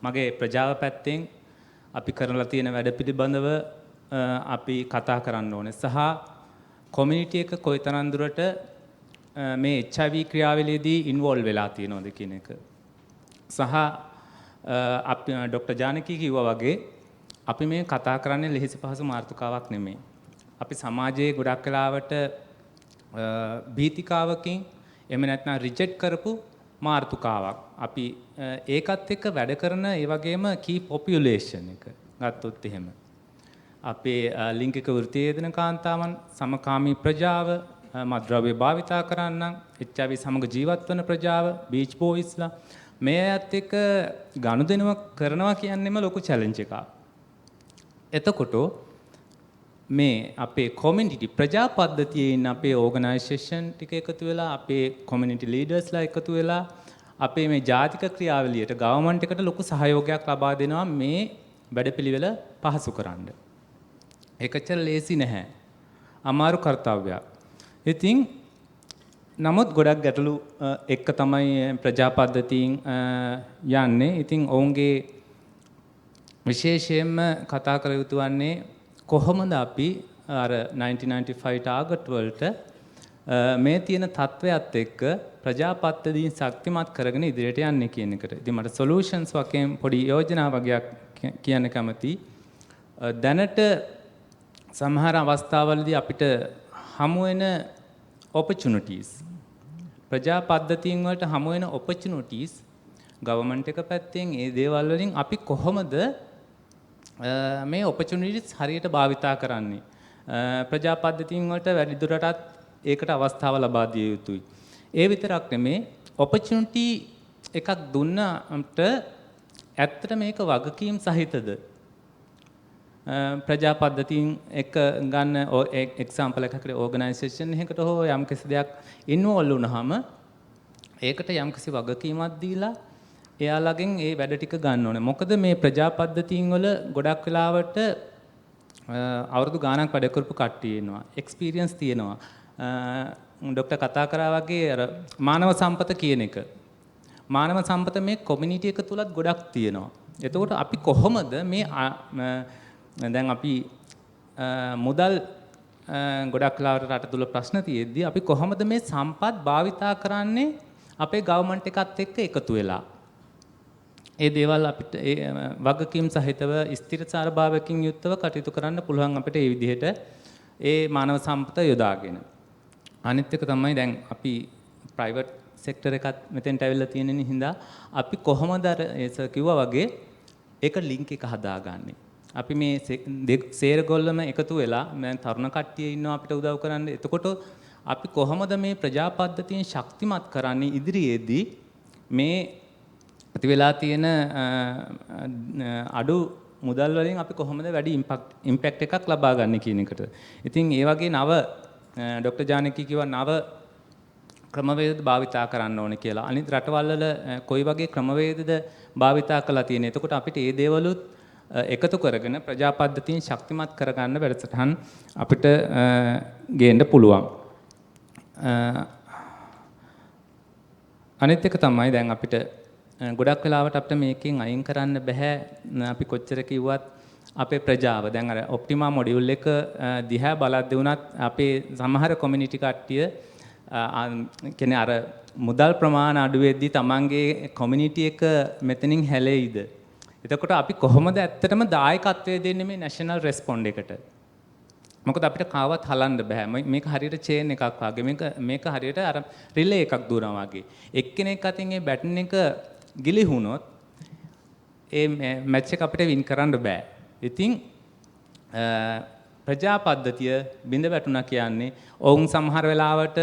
මගේ ප්‍රජාව පැත්තෙන් අපි කරලා තියෙන වැඩ පිළිබඳව අපි කතා කරන්න ඕනේ. සහ කොමියුනිටි එක කොයිතරම් දුරට මේ HIV ක්‍රියාවලියේදී ඉන්වෝල්ව් වෙලා තියෙනවද කියන එක. සහ අපි ડોક્ટર ජානකී කිව්වා වගේ අපි මේ කතා කරන්නේ ලෙහෙසි පහසු මාතෘකාවක් නෙමෙයි. අපි සමාජයේ ගොඩක් වෙලාවට භීතිකාවකින් එහෙම නැත්නම් රිජෙක්ට් කරපු මාතෘකාවක්. අපි ඒකත් එක්ක වැඩ කරන ඒ වගේම කී පොපියුලේෂන් එක ගත්තොත් එහෙම අපේ ලිංගික වෘත්තීය යෙදෙන කාන්තාවන්, සමකාමී ප්‍රජාව, මත්ද්‍රව්‍ය භාවිතා කරන්නන්, HIV සමග ජීවත් වන ප්‍රජාව, බීච් බෝයිස්ලා මේ අයත් එක්ක ගනුදෙනුව කරනවා කියන්නේම ලොකු චැලෙන්ජ් එකක්. එතකොට මේ අපේ කොමියුනිටි ප්‍රජා පද්ධතියේ ඉන්න අපේ ඕගනයිසේෂන් ටික එකතු වෙලා අපේ කොමියුනිටි ලීඩර්ස්ලා එකතු වෙලා අපේ මේ ජාතික ක්‍රියාවලියට ගවර්න්මන්ට් එකට ලොකු සහයෝගයක් ලබා දෙනවා මේ වැඩපිළිවෙල පහසු කරන්න. ඒකචර ලේසි නැහැ. අමාරු කාර්යයක්. ඉතින් නමුත් ගොඩක් ගැටලු එක්ක තමයි ප්‍රජා පද්ධතීන් යන්නේ. ඉතින් ඔවුන්ගේ විශේෂයෙන්ම කතා කර යුතු වන්නේ කොහොමද අපි අර 1995 ටාගට් වලට මේ තියෙන තත්වයක් එක්ක ප්‍රජා පද්ධතීන් ශක්තිමත් කරගෙන ඉදිරියට යන්නේ කියන එකට. ඉතින් මට සොලියුෂන්ස් වශයෙන් පොඩි යෝජනා වගේක් කියන්න කැමතියි. දැනට සමහර අවස්ථාවලදී අපිට හමු වෙන opportunities ප්‍රජා පද්ධතීන් වලට හමු වෙන opportunities ගවර්න්මන්ට් එක පැත්තෙන් ඒ දේවල් වලින් අපි කොහොමද මේ opportunities හරියට භාවිතා කරන්නේ ප්‍රජා පද්ධතීන් වලට වැඩි දුරටත් ඒකට අවස්ථාව ලබා දිය යුතුයි. ඒ විතරක් නෙමේ opportunity එකක් දුන්නට ඇත්තට මේක වගකීම් සහිතද ප්‍රජා පද්ධතීන් එක ගන්න එක්සැම්පල් එකකට ඕගනයිසේෂන් එකකට හෝ යම් කිසි දෙයක් ඉන්වෝල්ව් වුණාම ඒකට යම් කිසි වගකීමක් දීලා එයාලගෙන් ඒ වැඩ ටික ගන්න ඕනේ. මොකද මේ ප්‍රජාපද්ධතීන් වල ගොඩක් වෙලාවට අවුරුදු ගාණක් වැඩ කරපු කට්ටිය ඉන්නවා. එක්ස්පීරියන්ස් තියෙනවා. ડોක්ටර් කතා කරා වගේ අර මානව සම්පත කියන එක. මානව සම්පත මේ කොමියුනිටි එක තුලත් ගොඩක් තියෙනවා. එතකොට අපි කොහොමද මේ දැන් අපි මුදල් ගොඩක් වෙලාවට රට තුල ප්‍රශ්න තියෙද්දි අපි කොහොමද මේ සම්පත් භාවිතා කරන්නේ අපේ ගවර්න්මන්ට් එකත් එක්ක එකතු වෙලා. ඒ දේවල් අපිට ඒ වගකීම් සහිතව ස්ථිරසාර භාවයකින් යුක්තව කටයුතු කරන්න පුළුවන් අපිට මේ විදිහට ඒ මානව සම්පත යොදාගෙන. අනිත් එක තමයි දැන් අපි ප්‍රයිවට් සෙක්ටර් එකත් මෙතෙන්ට ඇවිල්ලා තියෙන හින්දා අපි කොහොමද අර කිව්වා වගේ ඒක ලින්ක් එක හදාගන්නේ. අපි මේ සේරගොල්ලම එකතු වෙලා දැන් තරුණ කට්ටිය ඉන්නවා අපිට උදව් කරන්න. එතකොට අපි කොහොමද මේ ප්‍රජාපද්ධතියෙන් ශක්තිමත් කරන්නේ ඉදිරියේදී මේ ඇති වෙලා තියෙන අඩු මුදල් වලින් අපි කොහොමද වැඩි ඉම්පැක්ට් එකක් ලබා ගන්න කියන එකට. ඉතින් ඒ වගේ නව ડોક્ટર ජානකී කිව්වා නව ක්‍රමවේද භාවිතා කරන්න ඕනේ කියලා. අනිත් රටවල් වල කොයි වගේ ක්‍රමවේදද භාවිතා කරලා තියෙන්නේ. එතකොට අපිට මේ දේවලුත් එකතු කරගෙන ප්‍රජාපද්ධතියෙන් ශක්තිමත් කරගන්න වැඩසටහන් අපිට ගේන්න පුළුවන්. අනිත් එක තමයි දැන් අපිට ගොඩක් වෙලාවට අපිට මේකෙන් අයින් කරන්න බෑ. අපි කොච්චර කිව්වත් අපේ ප්‍රජාව දැන් අර ඔප්ටිමා මොඩියුල් එක දිහා බලද්දී වුණත් අපේ සමහර කොමියුනිටි කට්ටිය කියන්නේ අර මුදල් ප්‍රමාණ අඩු වෙද්දී තමන්ගේ කොමියුනිටි එක මෙතනින් හැලෙයිද? එතකොට අපි කොහොමද ඇත්තටම දායකත්වය දෙන්නේ මේ නැෂනල් රෙස්පොන්ඩ් එකට? මොකද අපිට කාවත් හලන්න බෑ. මේක හරියට චේන් එකක් වගේ. මේක හරියට අර රිලේ එකක් දුවනවා වගේ. එක්කෙනෙක් අතින් මේ බැටන් එක ගිලිහුණොත් ඒ මැච් එක අපිට වින් කරන්න බෑ. ඉතින් ප්‍රජාපද්ධතිය බිඳ වැටුණා කියන්නේ ඔවුන් සමහර වෙලාවට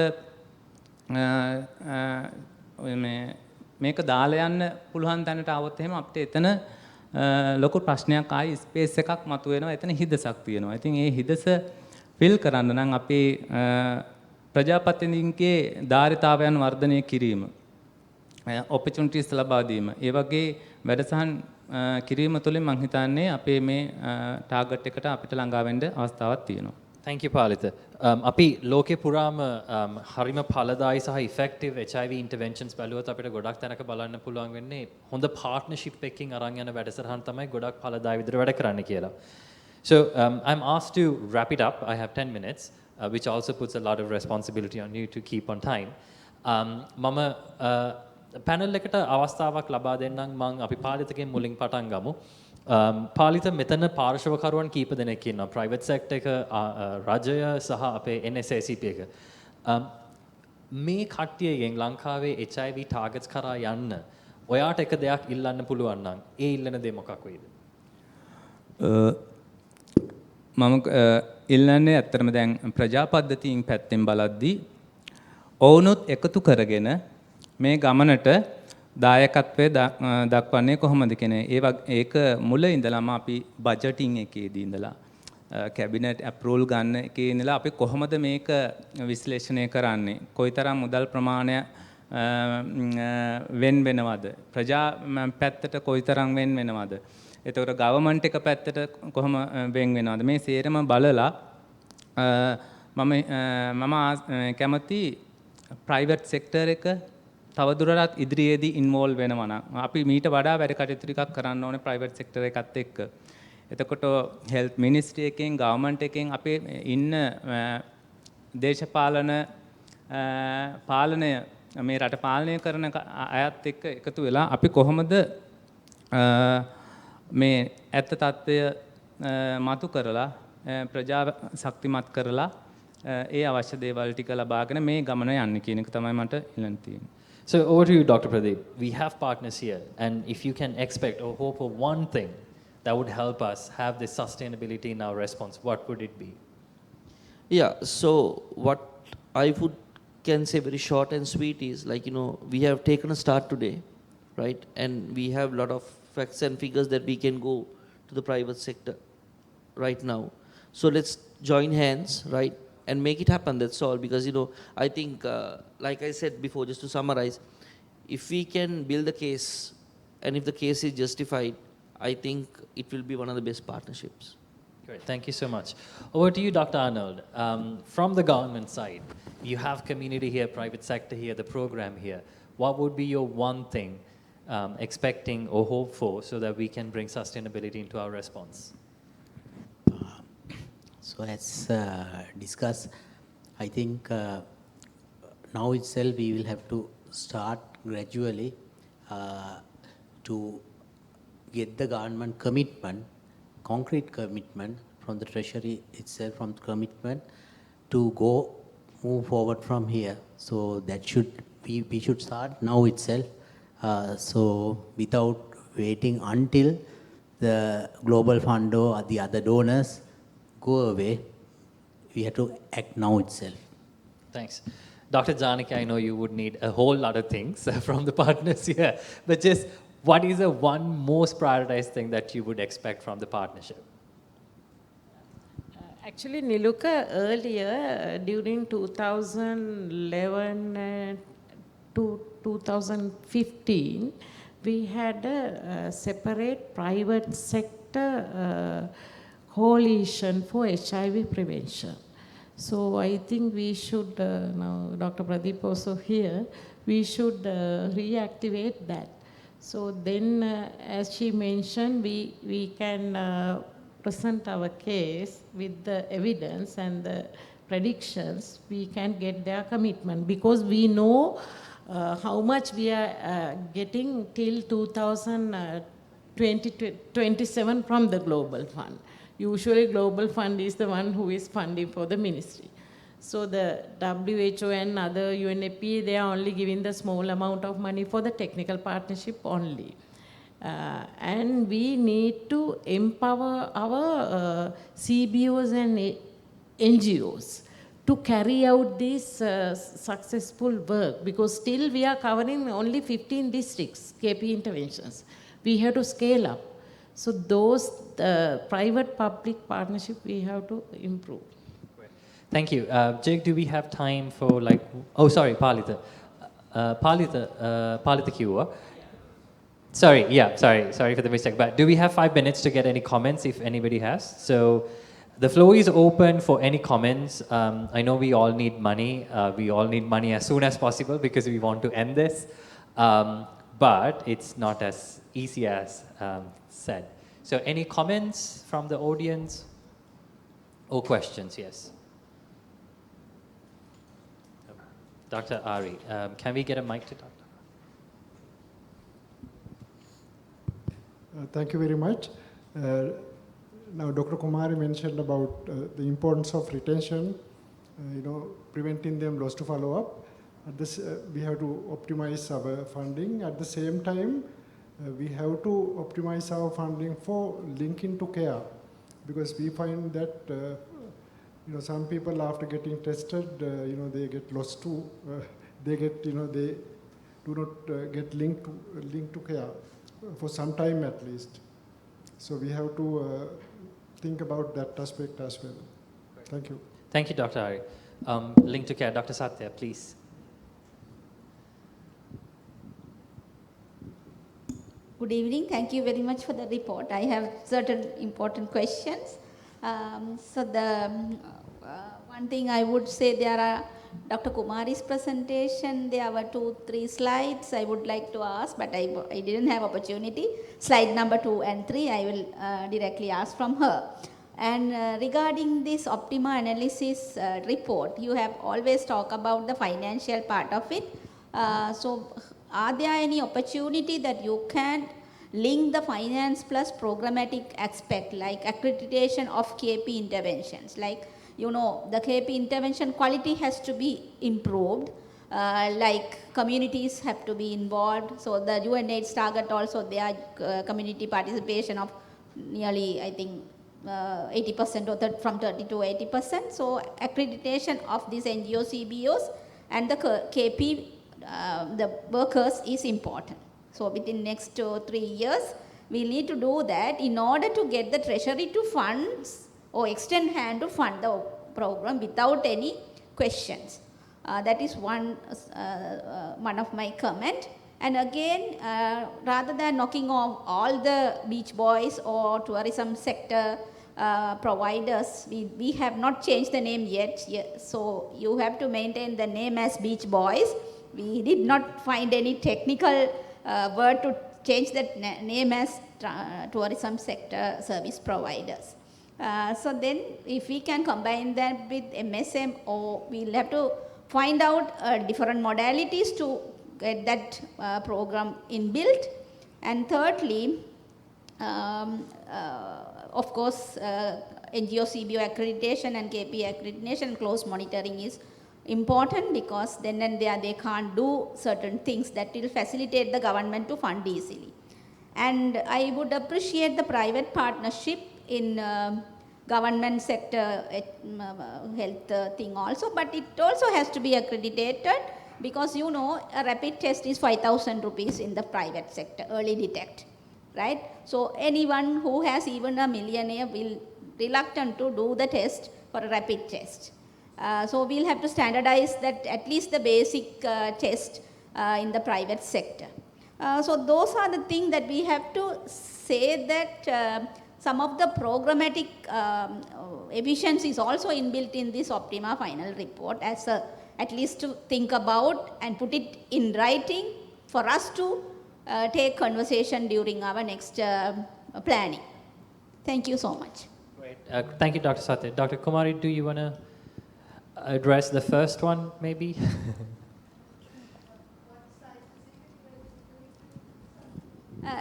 මේක දාලා යන්න පුළුවන් තැනට આવොත් එහෙම අපිට එතන ලොකු ප්‍රශ්නයක් ආයි ස්පේස් එකක් මතුවෙනවා. එතන හිදසක් තියෙනවා. ඉතින් ඒ හිදස ෆිල් කරන්න නම් අපේ ප්‍රජාපතිනින්ගේ ධාරිතාවයන් වර්ධනය කිරීම, ඔපචුනිටිස් ලබා දීම, ඒ වගේ වැඩසටහන් කිරීම තුළින් මම හිතන්නේ අපේ මේ ටාගට් එකට අපිට ළඟා වෙන්න අවස්ථාවක් තියෙනවා. Thank you, Palitha. අපි ලෝකේ පුරාම හරිම ඵලදායි සහ effective HIV interventions බලුවත් අපිට ගොඩක් තැනක බලන්න පුළුවන් වෙන්නේ හොඳ partnership එකකින් අරන් යන වැඩසටහන් තමයි ගොඩක් ඵලදායි විදිහට වැඩ කරන්න කියලා. So I'm asked to wrap it up. I have 10 minutes, which also puts a lot of responsibility on you to keep on time. මම panel එකට අවස්ථාවක් ලබා දෙන්නම්. මම අපි පාලිතකෙන් මුලින් පටන් ගමු. පාලිත මෙතන පාර්ශවකරුවන් කීප දෙනෙක් ඉන්නවා. ප්‍රයිවට් සෙක්ටර් එක, රජය සහ අපේ NSACP එක. මේ කට්ටියගෙන් ලංකාවේ HIV ටාගට්ස් කරා යන්න ඔයාට එක දෙයක් ඉල්ලන්න පුළුවන් නම් ඒ ඉල්ලන දේ මොකක් වෙයිද? මම ඉල්ලන්නේ ඇත්තටම දැන් ප්‍රජාපද්ධතීන් පැත්තෙන් බලද්දී ඔවුනොත් එකතු කරගෙන මේ ගමනට දායකත්වය දක්වන්නේ කොහොමද කියන්නේ ඒක මුල ඉඳලාම අපි බජටින් එකේදී ඉඳලා කැබිනට් අප්‍රූවල් ගන්න එකේ ඉඳලා අපි කොහොමද මේක විශ්ලේෂණය කරන්නේ, කොයිතරම් මුදල් ප්‍රමාණය වෙන් වෙනවද, ප්‍රජා පැත්තට කොයිතරම් වෙන් වෙනවද, එතකොට ගවර්න්මන්ට් එක පැත්තට කොහොම වෙන් වෙනවද, මේ සේරම බලලා මම කැමති ප්‍රයිවට් සෙක්ටර් එක තවදුරටත් ඉදිරියේදී ඉන්වෝල්ව් වෙනවා නම් අපි මීට වඩා වැඩ කටයුතු ටිකක් කරන්න ඕනේ ප්‍රයිවට් සෙක්ටර් එකත් එක්ක. එතකොට හෙල්ත් මිනිස්ට්‍රි එකෙන් ගවර්න්මන්ට් එකෙන් අපේ ඉන්න දේශපාලන පාලනය මේ රට පාලනය කරන අයත් එක්ක එකතු වෙලා අපි කොහොමද මේ ඇත්ත තත්ත්වය මතු කරලා ප්‍රජාව ශක්තිමත් කරලා ඒ අවශ්‍ය දේවල් ටික ලබාගෙන මේ ගමන යන්න කියන එක තමයි මට ඉල්ලන්න තියෙන්නේ. So over to you, Dr. Pradeep. We have partners here, and if you can expect or hope for one thing that would help us have this sustainability in our response, what would it be? Yeah, so what I would can say very short and sweet is like, we have taken a start today, right? And we have a lot of facts and figures that we can go to the private sector right now. So let's join hands, right? And make it happen, that's all. Because, I think, like I said before, just to summarize, if we can build a case and if the case is justified, I think it will be one of the best partnerships. Great, thank you so much. Over to you, Dr. Arnold. From the government side, you have community here, private sector here, the program here. What would be your one thing expecting or hope for so that we can bring sustainability into our response? So as discussed, I think now itself we will have to start gradually to get the government commitment, concrete commitment from the Treasury itself, from the commitment to move forward from here. So that we should start now itself. So without waiting until the global fund or the other donors go away, we have to act now itself. Thanks. Dr. Janaki, I know you would need a whole lot of things from the partners here, but just what is the one most prioritized thing that you would expect from the partnership? Actually, Niluka, earlier during 2011 to 2015, we had a separate private sector coalition for HIV prevention. So I think we should, now Dr. Pradeep also here, we should reactivate that. So then, as she mentioned, we can present our case with the evidence and the predictions. We can get their commitment because we know how much we are getting till 2027 from the Global Fund. Usually Global Fund is the one who is funding for the ministry. So the WHO and other UNFPA, they are only giving the small amount of money for the technical partnership only. And we need to empower our CBOs and NGOs to carry out this successful work, because still we are covering only 15 districts, KP interventions. We have to scale up. So those private-public partnership we have to improve. Thank you. Jake, do we have time for sorry, Palita. Palita Kiwa. Sorry for the mistake. But do we have 5 minutes to get any comments if anybody has? So the floor is open for any comments. I know we all need money. We all need money as soon as possible because we want to end this. But it's not as easy as said. So any comments from the audience or questions? Yes. Dr. Ari, can we get a mic to Dr. Thank you very much. Now, Dr. Kumari mentioned about the importance of retention, preventing them loss to follow-up. We have to optimize our funding. At the same time, we have to optimize our funding for linking to care, because we find that some people after getting tested, they get lost too. They do not get linked to care for some time at least. So we have to think about that aspect as well. Thank you. Thank you, Dr. Ari. Link to care, Dr. Satya, please. Good evening. Thank you very much for the report. I have certain important questions. So the one thing I would say, there are Dr. Kumari's presentation, there were 2-3 slides I would like to ask, but I didn't have opportunity. Slide number 2 and 3, I will directly ask from her. And regarding this Optima analysis report, you have always talked about the financial part of it. So are there any opportunity that you can link the finance plus programmatic aspect, like accreditation of KP interventions? Like, the KP intervention quality has to be improved, like communities have to be involved. So the UNAIDS target also, their community participation of nearly, I think, 80% or from 30 to 80%. So accreditation of these NGO CBOs and the KP, the workers is important. So within next 3 years, we need to do that in order to get the treasury to funds or extend hand to fund the program without any questions. That is one of my comment. And again, rather than knocking off all the beach boys or tourism sector providers, we have not changed the name yet. So you have to maintain the name as beach boys. We did not find any technical word to change that name as tourism sector service providers. So then if we can combine that with MSM, or we'll have to find out different modalities to get that program inbuilt. And thirdly, of course, NGO CBO accreditation and KPA accreditation, close monitoring is important, because then and there they can't do certain things that will facilitate the government to fund easily. And I would appreciate the private partnership in government sector health thing also, but it also has to be accredited, because you know a rapid test is 5,000 rupees in the private sector, early detect, right? So anyone who has even a millionaire will reluctant to do the test for a rapid test. So we'll have to standardize that, at least the basic test in the private sector. So those are the things that we have to say, that some of the programmatic efficiency is also inbuilt in this Optima final report, as at least to think about and put it in writing for us to take conversation during our next planning. Thank you so much. Great. Thank you, Dr. Satya. Dr. Kumari, do you want to address the first one, maybe?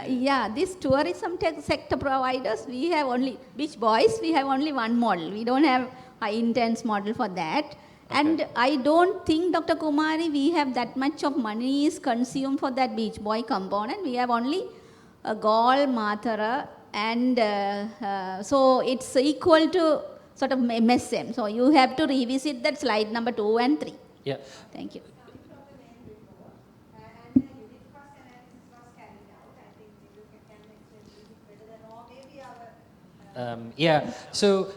Yeah, this tourism sector providers, we have only, beach boys, we have only one model. We don't have high intense model for that. Okay. And I don't think, Dr. Kumari, we have that much of money is consumed for that beach boy component. We have only Gaul, Mathara, and so it's equal to sort of MSM. So you have to revisit that slide number 2 and 3. Yeah. Thank you. Yeah, so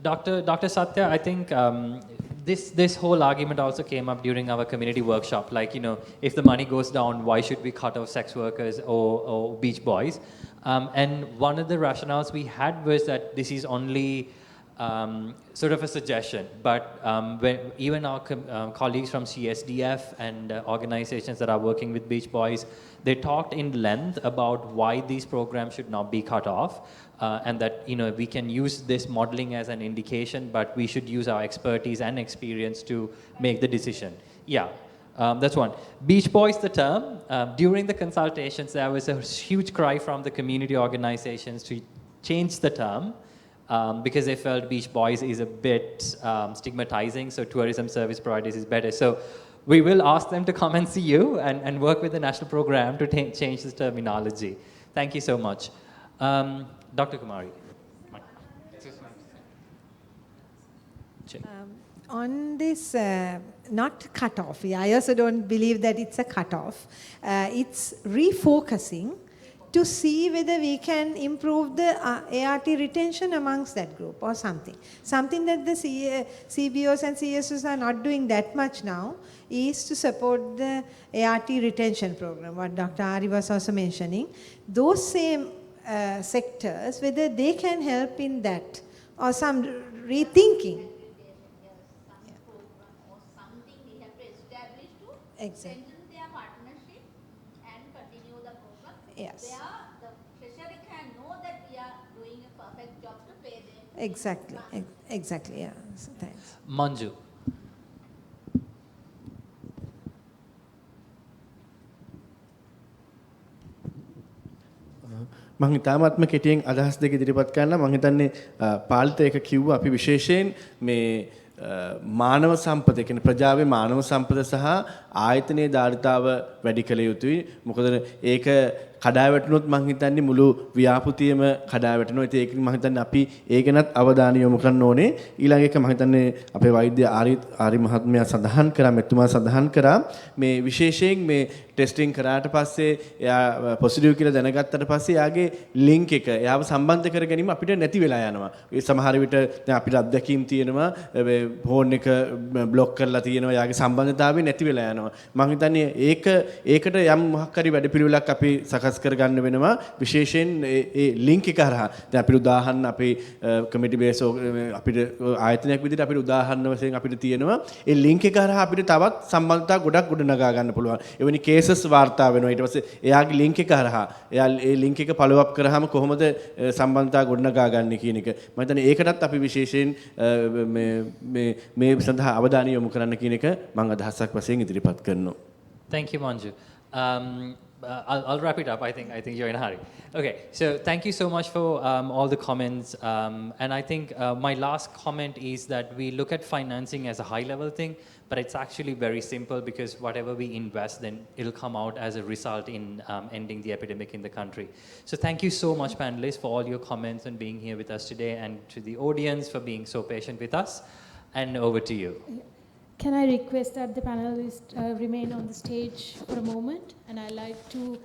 Dr. Satya, I think this whole argument also came up during our community workshop. Like, you know, if the money goes down, why should we cut off sex workers or beach boys? And one of the rationales we had was that this is only sort of a suggestion, but even our colleagues from CSDF and organizations that are working with beach boys, they talked in length about why these programs should not be cut off, and that, you know, we can use this modeling as an indication, but we should use our expertise and experience to make the decision. Yeah. That's one. Beach boys, the term, during the consultations, there was a huge cry from the community organizations to change the term, because they felt beach boys is a bit stigmatizing, so tourism service providers is better. So we will ask them to come and see you and work with the national program to change this terminology. Thank you so much. Dr. Kumari. On this, not cut off, I also don't believe that it's a cut off. It's refocusing to see whether we can improve the ART retention amongst that group or something. Something that the CBOs and CSOs are not doing that much now is to support the ART retention program, what Dr. Ari was also mentioning. Those same sectors, whether they can help in that or some rethinking. Exactly. Strengthen their partnership and continue the program. Yes. The treasury can know that we are doing a perfect job to pay them. Exactly. Exactly. Yeah. So thanks. Manju. මම ඉතාමත්ම කෙටියෙන් අදහස් දෙක ඉදිරිපත් කරන්න මම හිතන්නේ පාලිත එක කිව්වා අපි විශේෂයෙන් මේ මානව සම්පත කියන්නේ ප්‍රජාවේ මානව සම්පත සහ ආයතනයේ ධාරිතාව වැඩි කළ යුතුයි. මොකද ඒක කඩා වැටුනොත් මම හිතන්නේ මුළු ව්‍යාපෘතියම කඩා වැටෙනවා. ඉතින් ඒක මම හිතන්නේ අපි ඒ ගැනත් අවධානය යොමු කරන්න ඕනේ. ඊළඟ එක මම හිතන්නේ අපේ වෛද්‍ය ආරි මහත්මයා සඳහන් කරා, මෙතුමා සඳහන් කරා මේ විශේෂයෙන් මේ ටෙස්ටිං කරාට පස්සේ එයා පොසිටිව් කියලා දැනගත්තට පස්සේ එයාගේ ලින්ක් එක එයාව සම්බන්ධ කර ගැනීම අපිට නැති වෙලා යනවා. ඒ සමහර විට දැන් අපිට අත්දැකීම් තියෙනවා ෆෝන් එක බ්ලොක් කරලා තියෙනවා, එයාගේ සම්බන්ධතාවය නැති වෙලා යනවා. මම හිතන්නේ ඒකට යම් මොකක් හරි වැඩපිළිවෙලක් අපි සකස් කරගන්න වෙනවා. විශේෂයෙන් ඒ ලින්ක් එක හරහා දැන් අපිට උදාහරණ අපේ කමිටි බේස් අපිට ආයතනයක් විදිහට අපිට උදාහරණ වශයෙන් අපිට තියෙනවා ඒ ලින්ක් එක හරහා අපිට තවත් සම්බන්ධතා ගොඩක් ගොඩනගා ගන්න පුළුවන්. එවැනි කේසස් වාර්තා වෙනවා. ඊට පස්සේ එයාගේ ලින්ක් එක හරහා එයා ඒ ලින්ක් එක ෆලෝ අප් කරාම කොහොමද සම්බන්ධතා ගොඩනගා ගන්න කියන එක. මම හිතන්නේ ඒකටත් අපි විශේෂයෙන් මේ සඳහා අවධානය යොමු කරන්න කියන එක මම අදහසක් වශයෙන් ඉදිරිපත් කරනවා. Thank you, Manju. I'll wrap it up. I think you're in a hurry. Okay, so thank you so much for all the comments. And I think my last comment is that we look at financing as a high-level thing, but it's actually very simple because whatever we invest, then it'll come out as a result in ending the epidemic in the country. So thank you so much, panelists, for all your comments and being here with us today, and to the audience for being so patient with us. And over to you. Can I request that the panelists remain on the stage for a moment? And I'd like to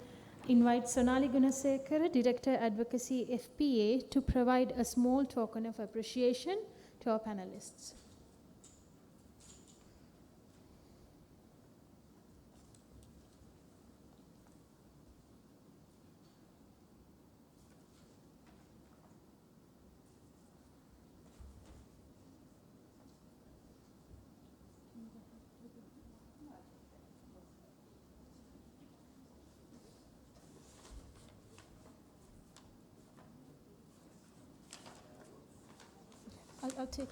invite Sonali Gunasekara, Director Advocacy FPA, to provide a small token of appreciation to our panelists. I'll take.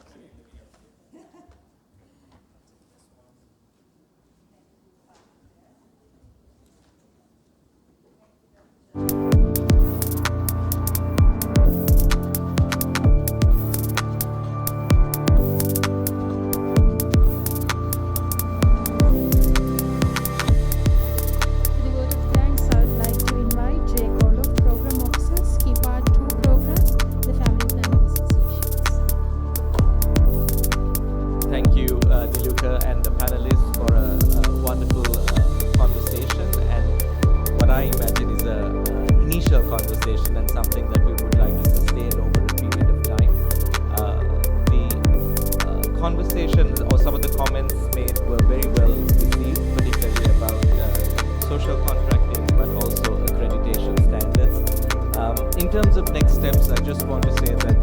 Conversation and something that we would like to sustain over a period of time. The conversation or some of the comments made were very well received, particularly about social contracting, but also accreditation standards. In terms of next steps, I just want to say that